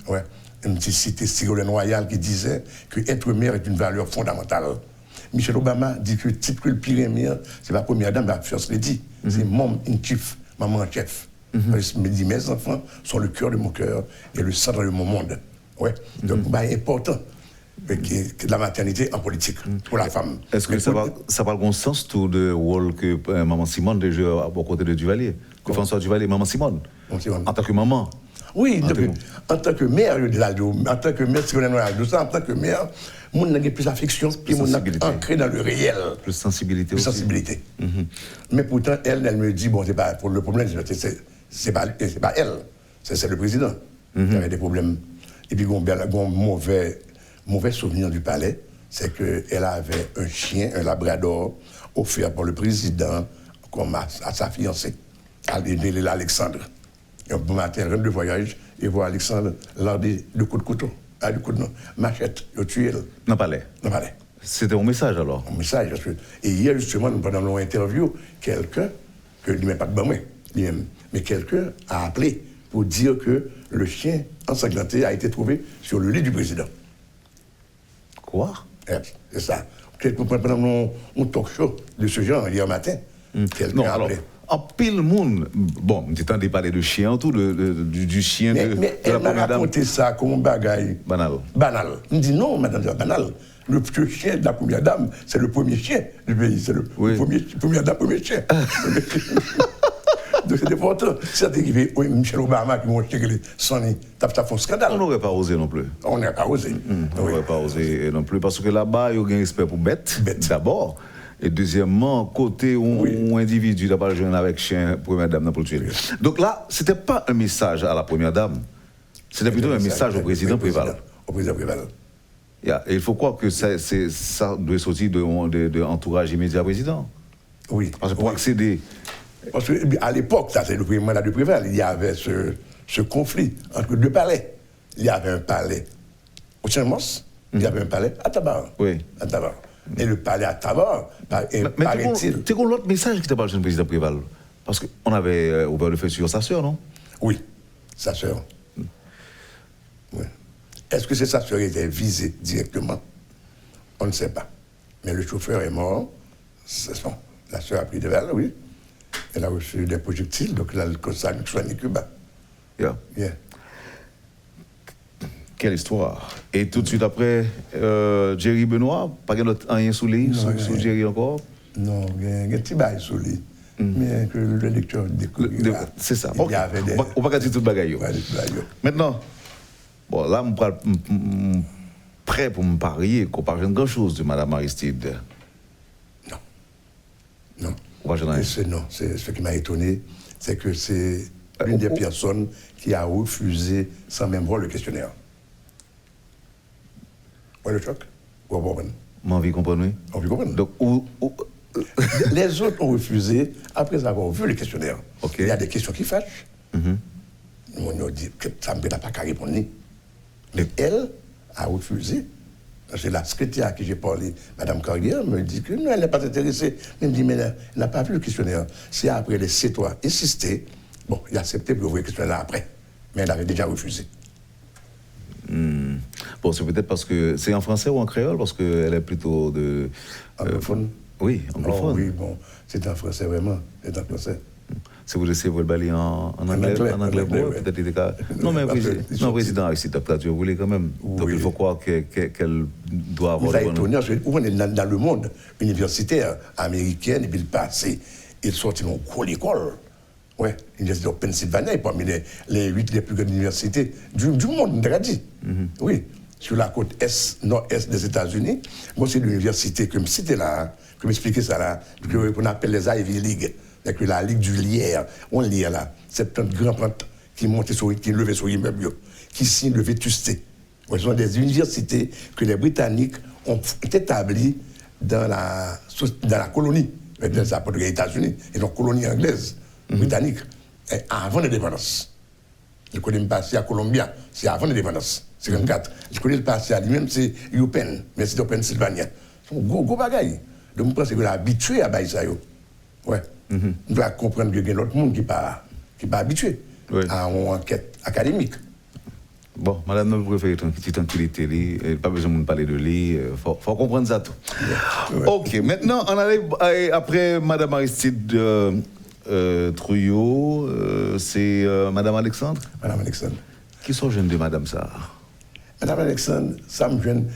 Ouais. Une petite cité Ségolène Royal qui disait que être mère est une valeur fondamentale. Michelle Obama dit que titre que le pire mère, c'est la première dame, la first lady. C'est mom in chief, maman en chef. Me dit, mes enfants sont le cœur de mon cœur et le centre de mon monde. Ouais. Donc, c'est important que la maternité en politique pour la femme. Est-ce que ça va le bon sens tout de rôle que Maman Simone déjà à côté de Duvalier, que François Duvalier, Maman Simone, en tant que maman? Oui, en tant que mère, en tant que mère, en tant que mère, mon a plus d'affection, puis mon a ancré dans le réel. Plus sensibilité aussi. Sensibilité. Mais pourtant, elle me dit, bon, c'est pas pour le problème, c'est pas elle, c'est le président qui avait des problèmes. Et puis, un mauvais souvenir du palais, c'est qu'elle avait un chien, un labrador, offert par le président comme à sa fiancée, Alexandre. Et un bon matin, elle rentre de voyage et voit Alexandre larder de coups de couteau, de coups de machette, il a tué elle. Dans palais. Dans palais. C'était un message alors. Un message, parce que. Et hier, justement, pendant notre interview, quelqu'un, que lui même pas de moi, mais quelqu'un a appelé pour dire que le chien ensanglanté a été trouvé sur le lit du président. Quoi? C'est ça. Pendant mon talk show de ce genre, hier matin, quelqu'un a appelé. En pile monde, bon, tu t'en parler de chien, tout, du chien mais de elle m'a raconté ça comme un bagaille. Banal. Banal. Il me dit non, madame, c'est banal. Le chien de la première dame, c'est le premier chien du pays. C'est le premier dame, premier chien. Donc c'est important. Si ça t'est arrivé, Michelle Obama qui m'a dit que Sonny, t'as fait un scandale. On n'aurait pas osé non plus. On n'aurait pas osé. On n'aurait pas osé non plus, parce que là-bas, il y a un respect pour bête, d'abord. Et deuxièmement, côté où individu n'a pas le jeune avec chien, première dame n'a pas le tuer. Donc là, ce n'était pas un message à la première dame, c'était plutôt un message au président Préval. Au président Préval. Et il faut croire que ça doit sortir de l'entourage immédiat président. Oui. Parce que pour accéder. Parce qu'à l'époque, ça c'est le premier mandat de Préval, il y avait ce conflit entre deux palais. Il y avait un palais au Saint-Mons, il y avait un palais à Tabar. Oui. À Tabar. Et le palais à Tabar, paraît-il. C'est quoi l'autre message qui t'a parlé du président Préval? Parce qu'on avait ouvert le feu sur sa sœur, non? Oui, sa sœur. Oui. Est-ce que sa sœur était visée directement? On ne sait pas. Mais le chauffeur est mort. La sœur a pris des balles, oui. Elle a reçu des projectiles, donc elle a soigné Cuba. Yeah. Yeah. Quelle histoire. Et tout de suite après, Jerry Benoît, pas rien sous lui, sous Jerry encore? Non, il y a un petit bail sous lui. Mais que le lecteur découvre. C'est ça. Il y avait des... On va pas dire tout le bagaille. Maintenant, bon, là, je suis prêt pour me parier qu'on parle de grand-chose de Mme Aristide. Non. Non. Non, c'est ce qui m'a étonné, c'est que c'est l'une des personnes qui a refusé sans même voir le questionnaire. Ouais, le choc? Vous comprenez? M'en vie comprendre, oui. On veut comprendre. Donc, les autres ont refusé après avoir vu le questionnaire. Okay. Il y a des questions qui fâchent. On a dit que ça ne peut pas répondre. Mais elle a refusé. C'est la secrétaire à qui j'ai parlé, Mme Carrière, me dit que non, elle n'est pas intéressée. Elle me dit, mais elle n'a pas vu le questionnaire. C'est après les C3 insisté. Bon, il a accepté pour ouvrir le questionnaire après. Mais elle avait déjà refusé. Bon, c'est peut-être parce que c'est en français ou en créole, parce qu'elle est plutôt de... Anglophone? Oui, anglophone. Oh, oui, bon, c'est en français vraiment, c'est en français. Si vous laissez vous le balayer en anglais, bon, peut-être il est cas. Non, mais le président Aristide a traduit, vous voulez quand même. Oui. Donc il faut croire qu'elle doit avoir... Vous êtes étonné, on est dans le monde universitaire américain, et puis le passé, il sortit une grande école. Oui, l'université de Pennsylvanie, parmi les 8 les plus grandes universités du monde, on a dit. Oui, sur la côte nord-est des États-Unis. Moi, c'est l'université que je me citais là, que je m'expliquais ça là, qu'on appelle les Ivy League, la Ligue du Lierre. On lit là, 70 grands qui montent qui levent sur l'immeuble, qui signent de vétusté. Ce sont des universités que les Britanniques ont établies dans la colonie, dans les États-Unis, et donc colonie anglaise, britannique, avant l'indépendance. Je connais le passé à Columbia, c'est avant l'indépendance, 54. Je connais le passé à lui-même, c'est UPenn, mais c'est au Pennsylvania. C'est un gros bagaille. Donc je pense que l'habitué à Baïsa. Ouais. On doit comprendre qu'il y a d'autres monde qui n'est pas habitué à une enquête académique. Bon, madame, nous préférons une petite tranquillité, pas besoin de parler de lui, il faut comprendre ça tout. Ouais. Ok, maintenant, on arrive après madame Aristide Trouillot, c'est madame Alexandre. Madame Alexandre. Qui sont jeunes de madame ça? Madame Alexandre, ça me gêne.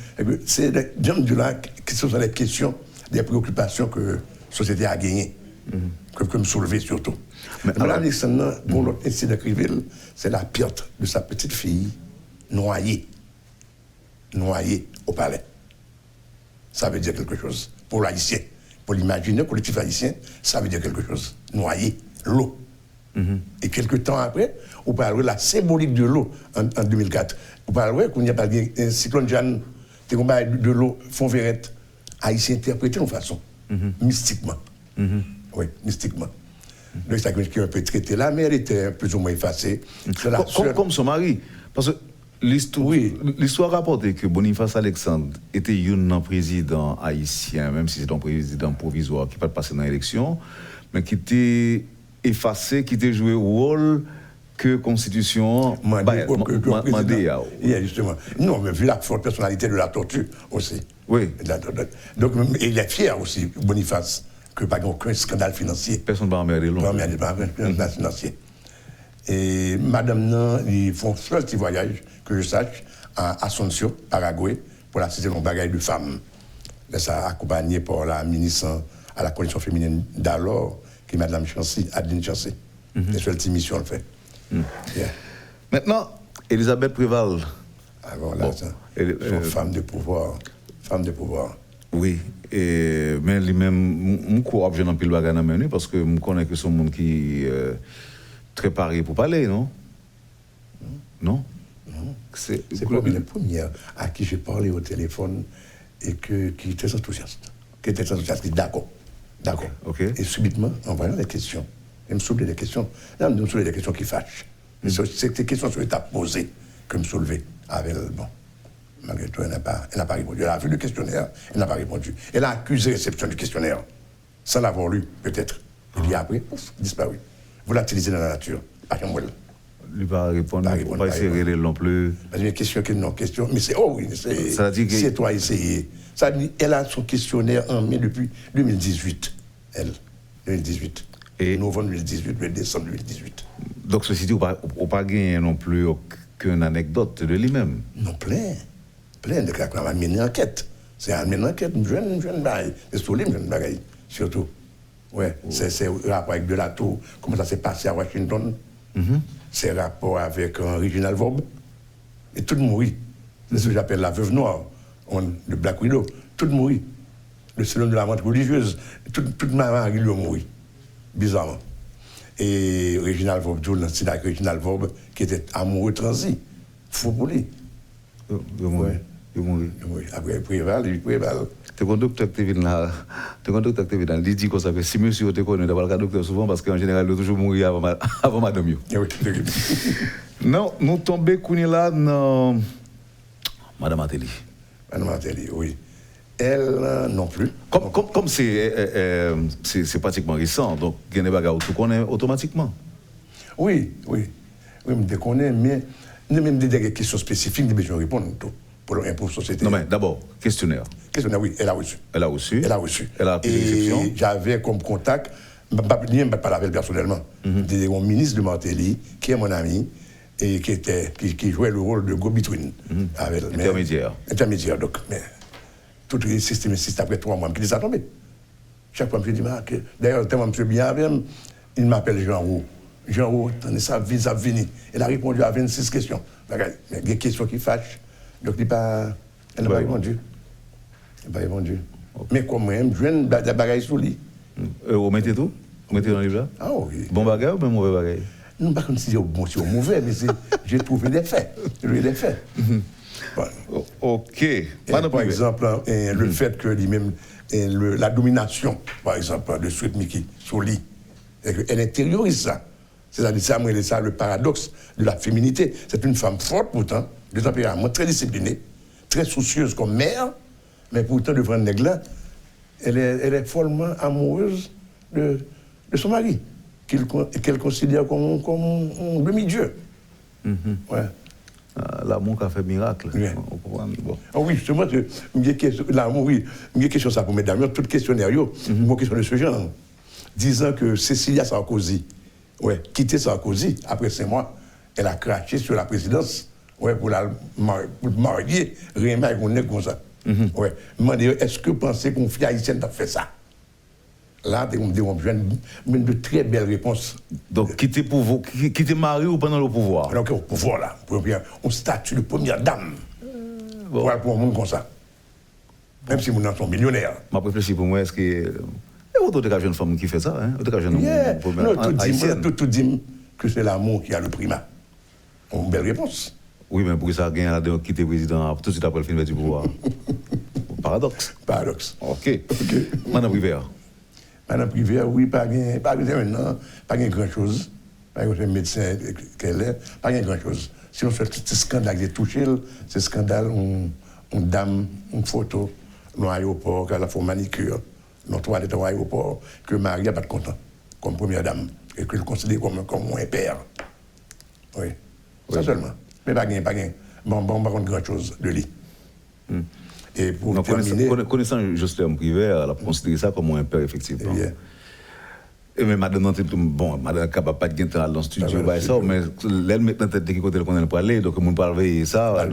C'est des gens de là qui sont les questions, des préoccupations que la société a gagnées, que me soulever surtout. Madame Alexandre, pour l'autre incident de Criville, c'est la perte de sa petite fille noyée au palais. Ça veut dire quelque chose pour l'haïtien. Pour l'imaginer, collectif haïtien, ça veut dire quelque chose. Noyée, l'eau. Et quelques temps après, on parle de la symbolique de l'eau en 2004. On parle qu'on n'y a pas un cyclone Jeanne, de l'eau, Fonverette, haïtien interprété de façon, mystiquement. Oui, mystiquement. Donc, c'est quelqu'un qui a un peu traité là, mais elle était plus ou moins effacée. Comme son mari. Parce que l'histoire rapporte que Boniface Alexandre était un président haïtien, même si c'est un président provisoire qui n'a pas passé dans l'élection, mais qui était effacé, qui était joué rôle que Constitution mandé. Justement. Non, mais vu la forte personnalité de la tortue aussi. Oui. Donc, il est fier aussi, Boniface, que pas aucun scandale financier. Personne ne va emmerder l'autre. Non, mais pas un scandale financier. Et madame, non, ils font un petit voyage, que je sache, à Asunción, Paraguay, pour la cité de bagaille de femmes. Là, ça accompagné par la ministre à la condition féminine d'alors, qui est madame Chancy, Adeline Chancy. C'est sur cette mission, le fait. Yeah. Maintenant, Elisabeth Préval. Ah bon, là, ça. Femme de pouvoir. Femme de pouvoir. Oui, mais lui-même, je crois que je n'ai pas le bagage dans menu parce que je connais que c'est un monde qui est très paré pour parler, non? Non? C'est comme la première à qui j'ai parlé au téléphone et qui était enthousiaste. Qui était enthousiaste, qui dit d'accord. D'accord. Okay. Et subitement, en voyant les questions, elle me soulevait des questions. Là, me soulevait des questions qui fâchent. C'est des questions sur l'état posé que me soulevait. Avec bon. Malgré tout, elle n'a pas répondu. Elle a vu le questionnaire, elle n'a pas répondu. Elle a accusé réception du questionnaire, sans l'avoir lu, peut-être. Et puis après, ouf, disparu. Volatilisé dans la nature. Pas qu'un moelle. Il va répondre, on va essayer de régler non plus. Une question qui est non question. Mais c'est, oh oui, c'est toi essayer. Ça dit, elle a son questionnaire en mai depuis 2018. Elle, 2018. Et novembre 2018, décembre 2018. Donc, ceci dit, on n'a pas gagné non plus aucune anecdote de lui-même. Non, plein de cas. On va mener une enquête. C'est une enquête, une jeune baille. C'est solide, une jeune baille, surtout. Ouais, c'est rapport avec Delato, comment ça s'est passé à Washington. C'est rapport avec Reginald Vorbe. Et tout mourit. C'est ce que j'appelle la veuve noire, le Black Widow. Tout mourit. Le salon de la vente religieuse. Toute maman a mourit. Bizarrement. Et Reginald Vorbe, c'est avec Reginald Vorbe qui était amoureux transi. Fou pour lui. Il est mort. Après, Préval. Tu es un docteur qui vient là. Il dit comme ça que si monsieur te connaît, d'abord le docteur souvent parce qu'en général, il doit toujours mourir avant madame. Oui. Non, nous tombons là dans madame Ateli. Madame Ateli, oui. Elle non plus. Comme c'est pratiquement récent, donc il y a des bagages où tu connais automatiquement. Oui, je me connais, mais même des questions spécifiques, je vais répondre pour l'impôt société. Non, mais d'abord, questionnaire. Questionnaire, oui, elle a reçu. Elle a reçu. Elle a appris l'exception. Et j'avais comme contact, je ne parle pas avec elle personnellement, mon ministre de Martelly, qui est mon ami, et qui jouait le rôle de go-between. Intermédiaire, donc. Mais, tout le système après 3 mois, qui les a tombés. Chaque fois, je me dis, d'ailleurs, tellement je bien avec elle, il m'appelle Jean Roux. Jean Roux, ça visa vini. Elle a répondu à 26 questions. Mais il y a des questions qui fâchent. Donc, elle n'a pas répondu. Elle n'a pas répondu. Okay. Mais comme même, je viens de bagaille sous lui. Vous mettez tout? Vous mettez dans le livre là? Ah oui. Bon bagaille ou bien mauvais bagaille? non pas comme si c'est bon ou mauvais, mais j'ai trouvé des faits. Voilà. Ok. Par exemple, le fait que lui-même, la domination, par exemple, de Sweet Mickey sur lui, elle intériorise ça. C'est-à-dire ça le paradoxe de la féminité. C'est une femme forte pourtant, de tempérament très disciplinée, très soucieuse comme mère, mais pourtant devant le nègre, elle est follement amoureuse de son mari, qu'elle considère comme un demi-dieu. Ouais. L'amour qui a fait miracle. Oui. Bon. Oh oui, justement, l'amour, oui. Une question ça pour mesdames, tout questionnaire, une question de ce genre. Disant que Cécilia Sarkozy, quitté Sarkozy, après 5 mois, elle a craché sur la présidence pour marier, rien avec un nègre comme ça. Est-ce que vous pensez qu'une fille haïtienne a fait ça? Là, on a une de très belles réponses. Donc, quitter mari ou pendant le pouvoir? Alors au pouvoir, là, on statue de première dame. Pour un monde comme ça. Même si nous sommes millionnaires. Je réfléchis pour moi, est-ce que... Il y a autre jeune femme qui fait ça, hein? Tout dit que c'est l'amour qui a le primat. Une belle réponse. Oui, mais pour ça, il y a quitter le président tout de suite après le film du pouvoir. Paradoxe. Ok. Madame Rivera. Madame Rivera, oui, pas grand-chose. Pas grand médecin qu'elle est, pas grand-chose. Si on fait tout ce scandale qui est touché, c'est scandale, une dame, une photo, dans l'aéroport, qu'elle a fait manicure, dans toilette dans l'aéroport, que Marie n'a pas de content, comme première dame, et que je considère comme un père. Oui. Ça seulement. Mais pas gain. Bon, par contre, grand-chose de lui. Et pour terminer... Connaissant Jocelyn Rivera, elle a considéré ça comme un père, effectivement. Et mais madame, madame n'est capable pas de gagner dans le studio, mais elle met dans tête de côté qu'on peut aller, donc on peut veiller ça.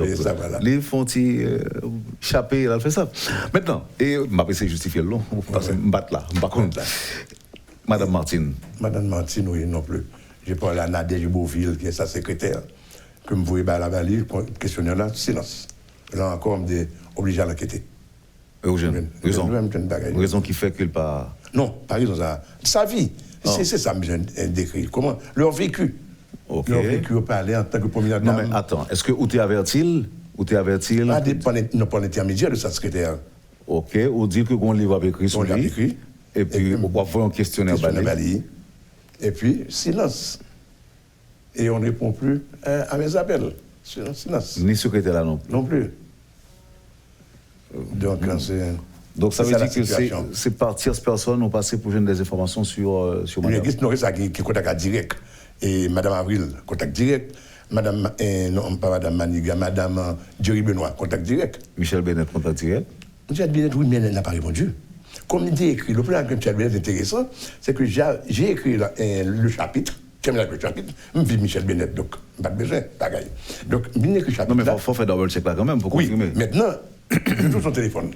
Les font échapper, elle fait ça. Maintenant, et m'a essayé de justifier le long, parce que je me batte là, je me contre là. Madame Martine. Madame Martine, oui, non plus. J'ai parlé à Nadège Beauville, qui est sa secrétaire, que me voyez à la valise, questionnaire là, silence. Là encore, on me obligé à l'enquêter. Eugène, raison qui fait qu'il pas... Non, pas raison ça. Sa vie. C'est ça que je décrit. Comment leur vécu. Leur vécu au palais en tant que première dame. Non mais attends, est-ce que où t'es averti? Pas l'intermédiaire de sa secrétaire. Ok, ou dit que qu'on livre écrit sur lui. Et puis on va faire un questionnaire bali. Et puis silence. Et on ne répond plus à mes appels. Silence. Ni secrétaire là non plus. Non plus. Donc ça veut dire que c'est par tierce personne on passé pour donner des informations sur madame. Non, c'est ça qui contact direct. Et madame Avril, contact direct. Madame, non, pas madame Maniga, madame Jerry Benoît, contact direct. Michel Bennett, contact direct. Michel Bennett, oui, mais elle n'a pas répondu. Comme il dit écrit, le plan que Michel Bennett est intéressant, c'est que j'ai écrit le chapitre. Le chapitre, je vis Michel Bennett, donc pas de besoin, bagaille. Donc, je écrit le chapitre. Non, mais il faut faire double check là quand même pour confirmer. Oui, maintenant, je touche son téléphone.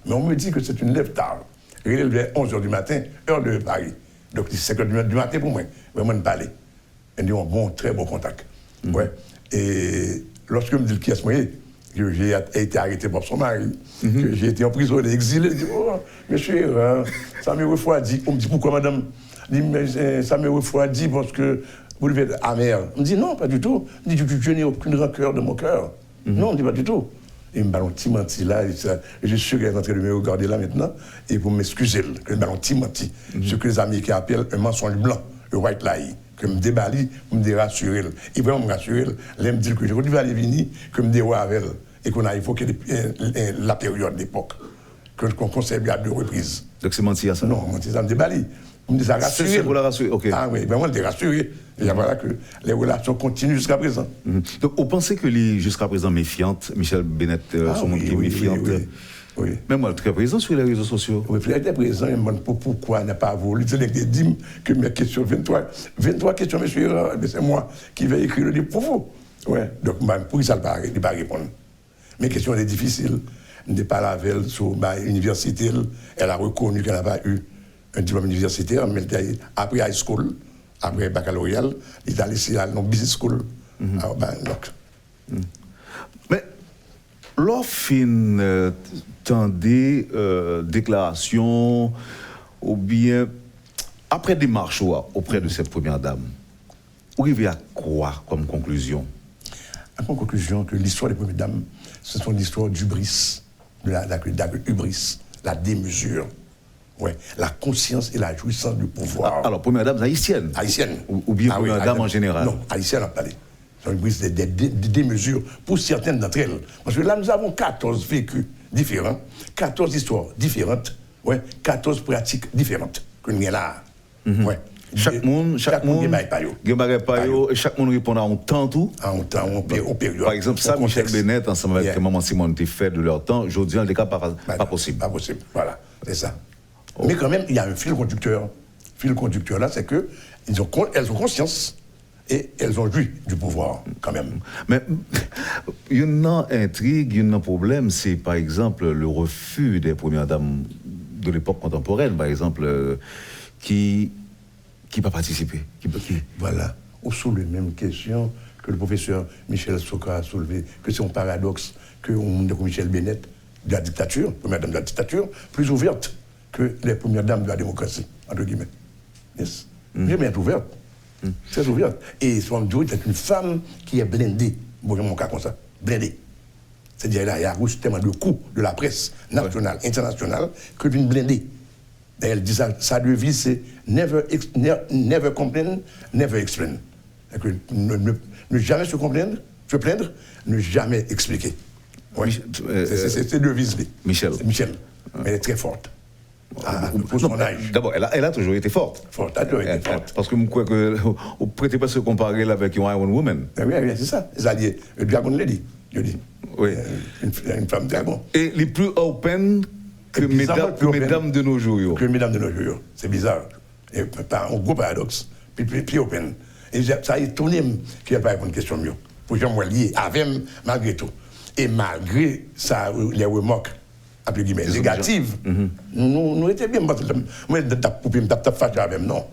Mais on me dit que c'est une lève tard. Il est vers 11h du matin, heure de Paris. Donc, c'est 5h du matin pour moi. Vraiment, de parler. Elle dit, très bon contact. Ouais. Et lorsque je me dis qui est-ce que j'ai été arrêté par son mari, que j'ai été emprisonné, exilé, je dis, monsieur, ça me refroidit. On me dit, pourquoi madame? Ça me refroidit parce que vous devez être amer. On me dit, non, pas du tout. On me dit, je n'ai aucune rancœur de mon cœur. Non, on me dit, pas du tout. Il m'a un petit menti là, et je suis sûr qu'elle est en train de me regarder là maintenant, et pour m'excuser, il m'a un petit menti. Ce que les Américains appellent un mensonge blanc, un white lie, que me déballe, pour me rassurer. Et vraiment me rassurer, elle me dit que je vais aller venir, que me déroule avec elle, et qu'on a évoqué la période d'époque, qu'on conserve à 2 reprises. Donc c'est menti à ça? Non, menti, ça me déballe. On me dit ça rassurer. C'est pour la rassurer, ok. Ah oui, vraiment, elle est rassurée. Et voilà que les relations continuent jusqu'à présent. Donc, vous pensez que les jusqu'à présent méfiante, Michel Bennett, son monde qui est méfiante. Oui. Mais moi, très présent sur les réseaux sociaux. Oui, puis elle était présent, il me demande pourquoi elle n'a pas voulu. C'est les dîmes que mes questions, 23 questions, monsieur, c'est moi qui vais écrire le livre pour vous. Ouais. Donc, pour ça, il ne va pas répondre. Mes questions étaient difficiles. Je n'ai pas la veille sur l'université. Elle a reconnu qu'elle n'a pas eu un diplôme universitaire, mais après high school, après baccalauréat, il est allé dans la business school. Mais, lorsqu'il tendait déclaration, ou bien, après démarche auprès de cette première dame, Vous arrivez à quoi comme conclusion? En conclusion, que l'histoire des premières dames, ce sont l'histoire d'hubris, de la hubris, la démesure, ouais, la conscience et la jouissance du pouvoir. Alors, première dame haïtienne? Haïtienne. Ou bien première dame en général? Non, haïtienne en parler. C'est une hubris des démesures pour certaines d'entre elles. Parce que là, nous avons 14 vécus différents, 14 histoires différentes, ouais, 14 pratiques différentes que nous avons là. Ouais. Chaque monde, et chaque monde répond à un temps tout. À un temps, en période. Par exemple, ça, Michel Bennett, ensemble avec Maman Simone, t'es fait de leur temps. Aujourd'hui, en tout cas, pas possible. Pas possible, voilà, c'est ça. Mais quand même, il y a un fil conducteur. Le fil conducteur là, c'est que elles ont conscience et elles ont joui du pouvoir, quand même. Mais il y a une intrigue, il y a un problème, c'est par exemple le refus des premières dames de l'époque contemporaine, par exemple, qui va participer. Voilà. Ou sous les mêmes questions que le professeur Michel Soka a soulevé, que c'est un paradoxe que Michel Bennett de la dictature, première dame de la dictature, plus ouverte que les premières dames de la démocratie, entre guillemets. Yes. Bien ouverte. Très ouverte. Et Soham Diori est une femme qui est blindée. Bon, j'ai mon cas comme ça. Blindée. C'est-à-dire, là, il y a reçu tellement de coups de la presse nationale, internationale, que d'une blindée. Et elle dit ça, sa devise, c'est never complain, never explain. Ne jamais se plaindre, ne jamais expliquer. Ouais. C'est devise. Michel. Michel. Mais elle est très forte. Pour son âge. D'abord, elle a toujours été forte. Forte, elle a toujours été forte. Parce que je crois que vous ne prêtez pas se comparer avec une Iron Woman. Oui, c'est ça. C'est-à-dire, le Dragon Lady, je dis. Oui. Une femme dragon. Et les plus open que mesdames de nos jours. Que mesdames de nos jours. C'est bizarre. Et un gros paradoxe. Puis open. Et ça a étonné qu'il n'y ait pas une question mieux. Pour que je me lier avec, malgré tout. Et malgré ça, les remarques, entre guillemets, négatives, nous étions bien. Moi, je ne fâché avec non.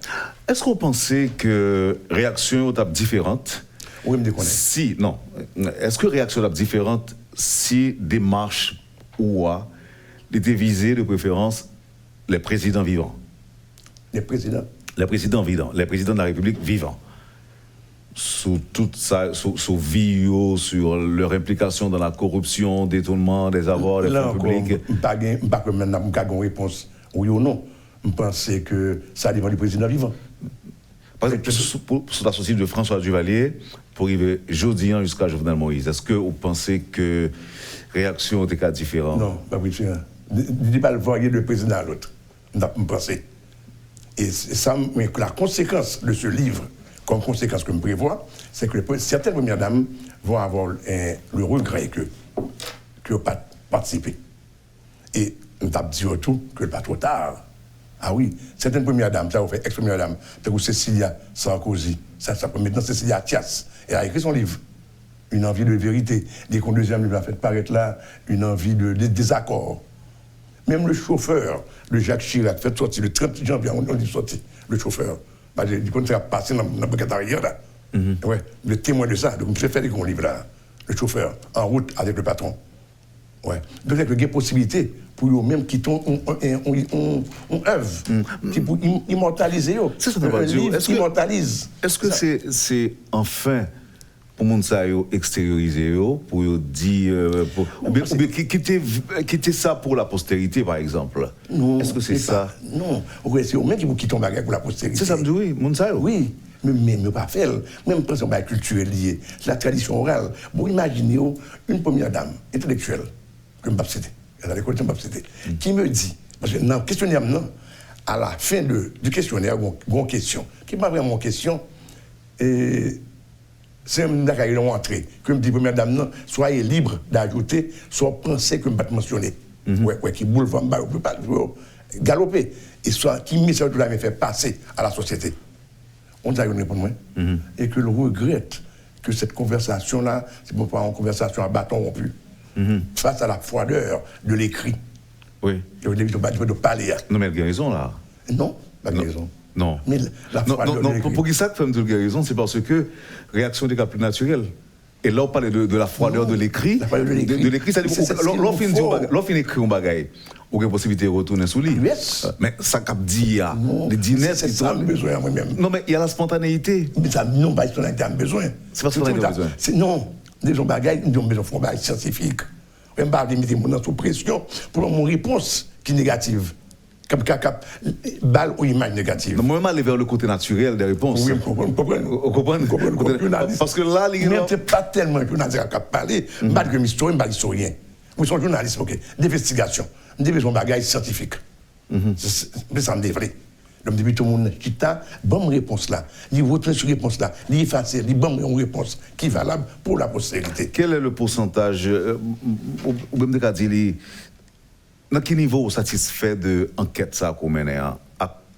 Est-ce qu'on pensait que réaction est différente? Oui, me déconner. Si, non. Est-ce que réaction est différente si démarche ou était visée de préférence les présidents vivants? Les présidents? Les présidents vivants, les présidents de la République vivants. Sous toute ça, sous vie, sur leur implication dans la corruption, détournement des avoirs des fonds publics. Je ne sais pas maintenant une réponse oui ou non. Je pense que ça dépend du président vivant. Par exemple, sur la société de François Duvalier, pour arriver jeudi jusqu'à Jovenel Moïse, est-ce que vous pensez que réaction était cas différent? Non, pas différent. Je ne dis pas le voyer de président à l'autre. Je pense. Et ça, mais la conséquence de ce livre, comme conséquence que je prévois, c'est que certaines premières dames vont avoir le regret que n'ont pas participé. Et on t'a dit surtout que pas trop tard. Ah oui, certaines premières dames, ça vous fait ex-première dame, c'est pour Cécilia Sarkozy, ça peut maintenant Cécilia Thias. Elle a écrit son livre, Une envie de vérité. Dès qu'on deuxième livre a fait paraître là, Une envie de désaccord. Même le chauffeur de Jacques Chirac fait sortir le 30 janvier, on dit sorti, le chauffeur. Du coup, ça a passé dans la banquette arrière là. Ouais, le témoin de ça, donc je fais des grands livres là, le chauffeur, en route avec le patron. Ouais. Donc il y a une possibilité pour eux-mêmes qui ont une œuvre, qui pour immortaliser. C'est ça, un livre qui immortalise. Est-ce que c'est enfin pour monde ça extérioriser pour dire ou bien quitter ça pour la postérité par exemple? Non. Est-ce que c'est ça? Non, c'est eux-mêmes qui tombent pour la postérité. C'est ça me dit oui, monde ça. Oui. Mais pas faire. Même pour la culture liée, la tradition orale. Bon, imaginez une première dame intellectuelle, que je ne sais pas citer, qui me dit, parce que dans le questionnaire, à la fin du questionnaire, il y a une question, qui m'a vraiment une question, et c'est un gars qui est entré, que me dit, première dame, non, soyez libre d'ajouter, soit penser que je ne vais pas mentionner. Qui boulevard, on ne peut pas galoper, et soit qui met ça tout la fait passer à la société. On a répondu moi, et que le regrette que cette conversation-là, c'est pas une conversation à bâton rompu, face à la froideur de l'écrit. Oui. De parler. Non, mais elle a raison là. Non, pas de raison. Non. Mais la froideur de l'écrit. Pour qui ça que fait de raison, c'est parce que réaction des cas plus naturelle. Et là, on parle de la froideur de l'écrit. La froideur de l'écrit. De l'écrit, ça dit, l'on finit écrit un bagaille. ou une possibilité de retourner sous lui. Yes. Mais ça cap dit les dîners c'est ça le besoin moi-même. Non mais il y a la spontanéité. Mais ça non pas spontanéité a besoin. C'est pas spontanéité a besoin. Non, des gens bagaille, nous avons besoin de faire scientifique. On ne pas mettre mon sous pression pour mon réponse qui est négative. Comme balle ou image négative. Non, moi, je vais aller vers le côté naturel des réponses. Oui, vous comprenez. Parce que là, il n'y a pas tellement de journalistes qui parlent, pas de historien, pas d'historien. Vous êtes journaliste, ok, d'investigation, des besoins de bagages scientifiques. C'est ça, c'est vrai. Donc, depuis tout le monde qui a bonne réponse là, il retourne sur réponse là, il efface, il bonne réponse qui est valable pour la postérité. Quel est le pourcentage, ou même de dire, dans quel niveau vous satisfait de l'enquête ça qu'on mène à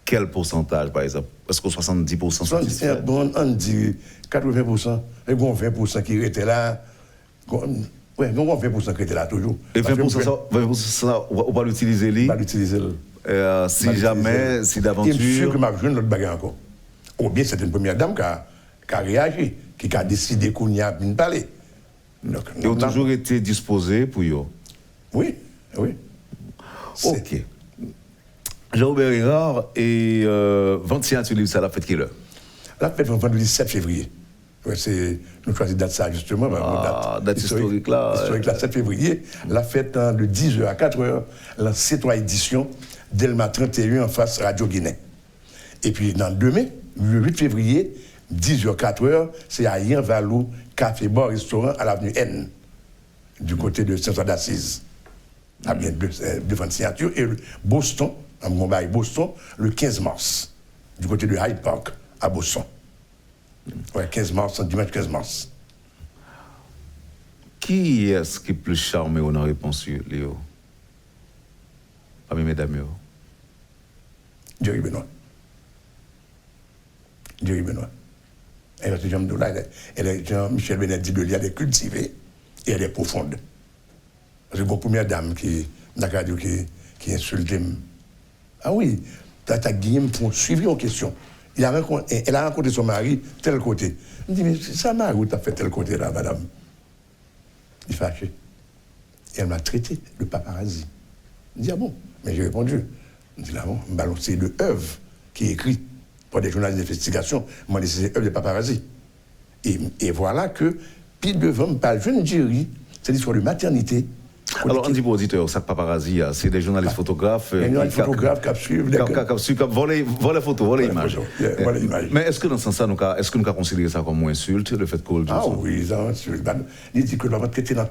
quel pourcentage, par exemple? Est-ce que 70% satisfait? Bon, on dit 80%, et bon 20% qui étaient là. Oui, bon 20% qui étaient là toujours. Et 20% ça, on va l'utiliser lui? On va l'utiliser. Si jamais, si d'aventure. Je suis sûr que ma jeune notre bagarre encore. Ou bien c'est une première dame qui a réagi, qui a décidé qu'on y a bien parler. Ils ont toujours été disposés pour eux? Oui, oui. Ok. Jean-Robert Erard et 21 tu livres ça, la fête qui est là? La fête le vendredi 7 février. Ouais, nous choisissons date ça justement. Date historique là. Historique là, 7 février. La fête de 10h à 4h, la C3 édition, Delma 31 en face Radio Guinée. Et puis dans demain, le 8 février, 10h 4h, c'est à Yen-Valou, café, bar, restaurant à l'avenue N, du côté de Saint-Ouen d'Assise. À bien devant de signature. Et Boston, à Mumbai, Boston, le 15 mars, du côté de Hyde Park, à Boston. Ouais, 15 mars, dimanche 15 mars. Qui est-ce qui est plus charmé ou non réponse, Léo? Parmi mesdames. Jerry Benoît. Jerry Benoît. Elle est Jean-Michel Benet dit de elle est cultivée et elle est profonde. Parce que la première dame qui insulte. Ah oui, Tata Guillaume pour suivre en question. Elle a rencontré son mari tel côté. Il dit, mais c'est ça, mari, où tu as fait tel côté là, madame? Il est fâché. Et elle m'a traité de paparazzi. Il dit, ah bon? Mais j'ai répondu. Il dit, ah bon, c'est de œuvre qui est écrit par des journalistes d'investigation. Moi, c'est œuvre de paparazzi. Et voilà que, puis devant me parle, je ne dirais, c'est l'histoire de maternité. Alors, on dit pour auditeurs, ça paparazzi, c'est des journalistes photographes. Des journalistes photographes qui suivent. Qui volent les photos, volent les images. Mais est-ce que dans ce sens-là, est-ce que nous avons considéré ça comme une insulte, le fait qu'on. Ah oui, c'est une insulte. Il dit que nous avons traité dans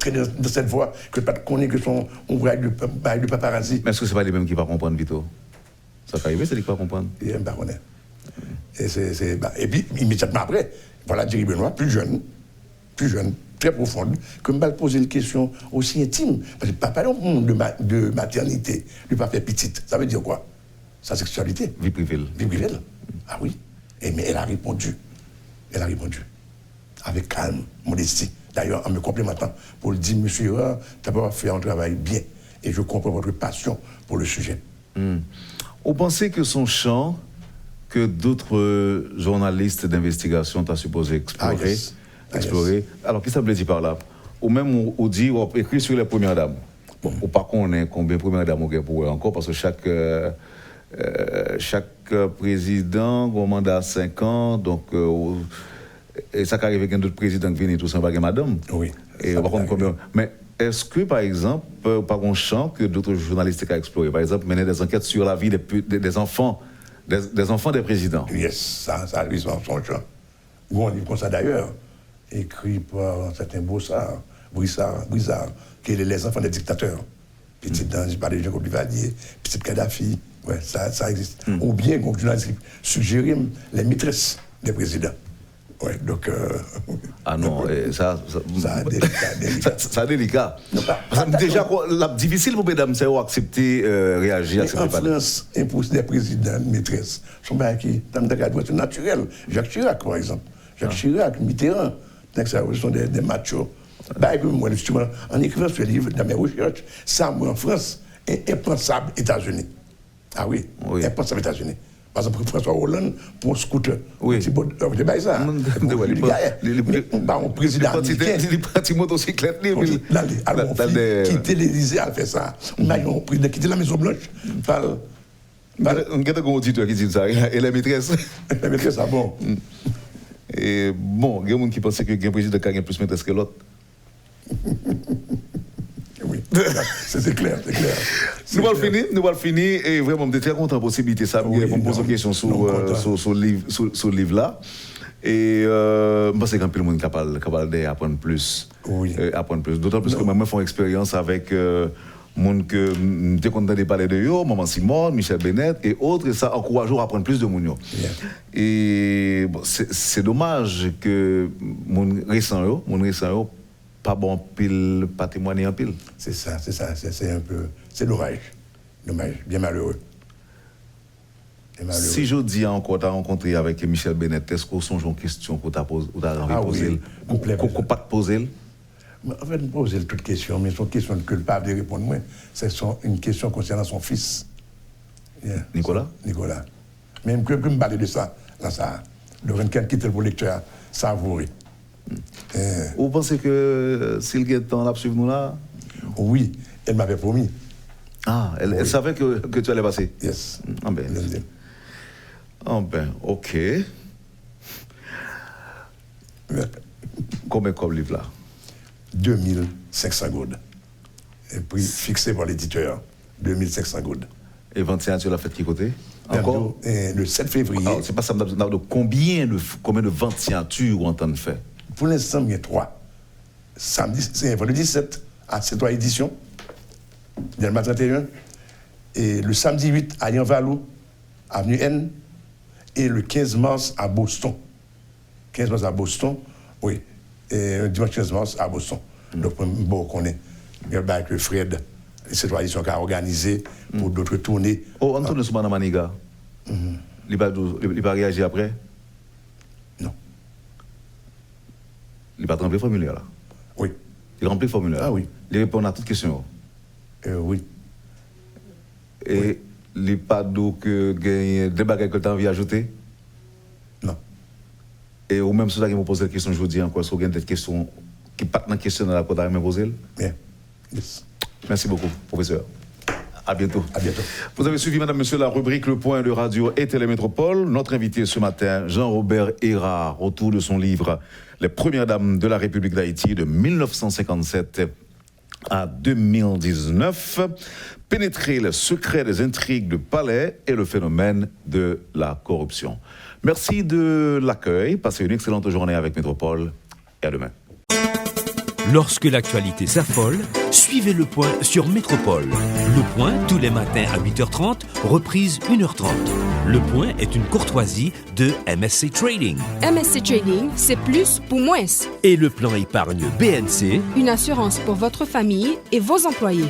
cette voie, que pas connaît que son ouvrage de paparazzi. Mais est-ce que ce n'est pas les mêmes qui ne vont pas comprendre, Vito? Ça peut arriver, c'est les qui ne vont pas comprendre. Il n'aime pas connaître. Et puis, immédiatement après, voilà Jerry Benoît, plus jeune, très profonde, que je me poser une question aussi intime. Parce que papa, de maternité, lui pas fait petite. Ça veut dire quoi? Sa sexualité. Vie privée. Vie privée. Ah oui. Mais elle a répondu. Elle a répondu. Avec calme, modestie. D'ailleurs, en me complémentant, pour le dire, monsieur, tu as fait un travail bien. Et je comprends votre passion pour le sujet. Vous pensez que son champ, que d'autres journalistes d'investigation t'ont supposé explorer, Alors, qu'est-ce que ça veut dire par là? Ou même, on dit, on écrit sur les premières dames. Bon. Ou pas qu'on ait combien de premières dames on a pour eux encore, parce que chaque président a un mandat à 5 ans, donc, et ça arrive avec un autre président qui vient tout ça, pas madame. Oui. Et on va comprendre combien. Mais est-ce que, par exemple, par un champ que d'autres journalistes ont exploré, par exemple, mener des enquêtes sur la vie des enfants, des enfants des présidents? Yes, ça lui son champ. Ou on dit comme ça d'ailleurs. Écrit par un certain Broussard, qui est les enfants des dictateurs. Petit Dange, par des gens comme Duvalier, petit Kadhafi, ouais, ça existe. Ou bien, comme journaliste, suggérer les maîtresses des présidents. Ouais, donc. Ah non, ça délicat. Ça délicat. Non, déjà, difficile pour mesdames, c'est d'accepter, réagir, accepter pas. En France, impose des présidents, maîtresses, sont bien qui, dans le naturel. Jacques Chirac, par exemple. Jacques Chirac, Mitterrand. Ce sont des machos. Moi, justement, en écrivant ce livre, dans mes recherches, ça, moi, en France, est impensable États-Unis. Ah oui, impensable États-Unis. Par exemple, François Hollande, pour un scooter. Oui. C'est pas ça. Un président américain. Les petits motocyclettes. Alors, quitter l'Élysée à faire ça. On a un président quitter la Maison Blanche. On a un auditeur qui dit ça, et la maîtresse. La maîtresse, ça bon. Et bon, il y a des gens qui pensent que le président a plus maîtresse que l'autre. Oui, c'est clair, c'est clair. Nous allons finir, et vraiment, je suis très content de la possibilité. Ça, oui, on me pose une question sur le livre là. Et je pense qu'il y a un monde qui est capable d'apprendre plus. Oui. D'autant plus que moi, je fais une expérience avec monde que j'étais content de parler de eux, Maman Simone, Michel Bennett et autres, et ça encourage à apprendre plus de monde. Yeah. Et bon, c'est dommage que mon récent pas bon pile, pas témoigner en pile. C'est ça, c'est un peu, c'est dommage, bien malheureux. Si je dis encore, tu as rencontré avec Michel Bennett, est-ce qu'on songe une question qu'on t'a envie de poser, qu'on pas poser? En fait, je pose toute question, mais c'est une question que le pape de répondre moi. C'est une question concernant son fils. Yeah. Nicolas. Même que me parler de ça, là, ça, le 24 quitte le lecteur, savouré. Vous pensez que s'il y a temps là, suivre nous là? Oui, elle m'avait promis. Ah, elle savait que tu allais passer? Yes. Ok. Combien de livres là? 2500 goudes. Et puis fixé par l'éditeur, 2500 goudes. Et 21, tu l'as fait de qui côté? Encore? Le 7 février. Ah, c'est pas ça, combien de ventes signatures on entend faire? Pour l'instant, il y a 3. Samedi, c'est le 17 à C3 édition, Delma 31. Et le samedi 8 à Yanvalou, avenue N. Et le 15 mars à Boston. 15 mars à Boston, oui. Et le dimanche 15 mars à Boston. Donc, bon, on connaît. Il y a avec Fred, cette édition qui a organisé pour d'autres tournées. Oh, on tourne sur Madame Maniga. Il va réagir après? Non. Il va remplir le formulaire là? Oui. Il remplit le formulaire? Ah oui. Il répond à toutes questions? Oui. Et il n'y a pas de bagages que tu as envie d'ajouter? Non. Et ou même si vous avez posé la question, je vous dis encore, si vous avez des questions qui partent dans la question de la côte, vous poser? Bien. Yes. Merci beaucoup, professeur. À bientôt. À bientôt. Vous avez suivi, madame, monsieur, la rubrique Le Point de Radio et Télémétropole. Notre invité ce matin, Jean-Robert Erard, autour de son livre Les Premières Dames de la République d'Haïti de 1957 à 2019. Pénétrer le secret des intrigues de palais et le phénomène de la corruption. Merci de l'accueil. Passez une excellente journée avec Métropole et à demain. Lorsque l'actualité s'affole, suivez Le Point sur Métropole. Le Point, tous les matins à 8h30, reprise 1h30. Le Point est une courtoisie de MSC Trading. MSC Trading, c'est plus pour moins. Et le plan épargne BNC, une assurance pour votre famille et vos employés.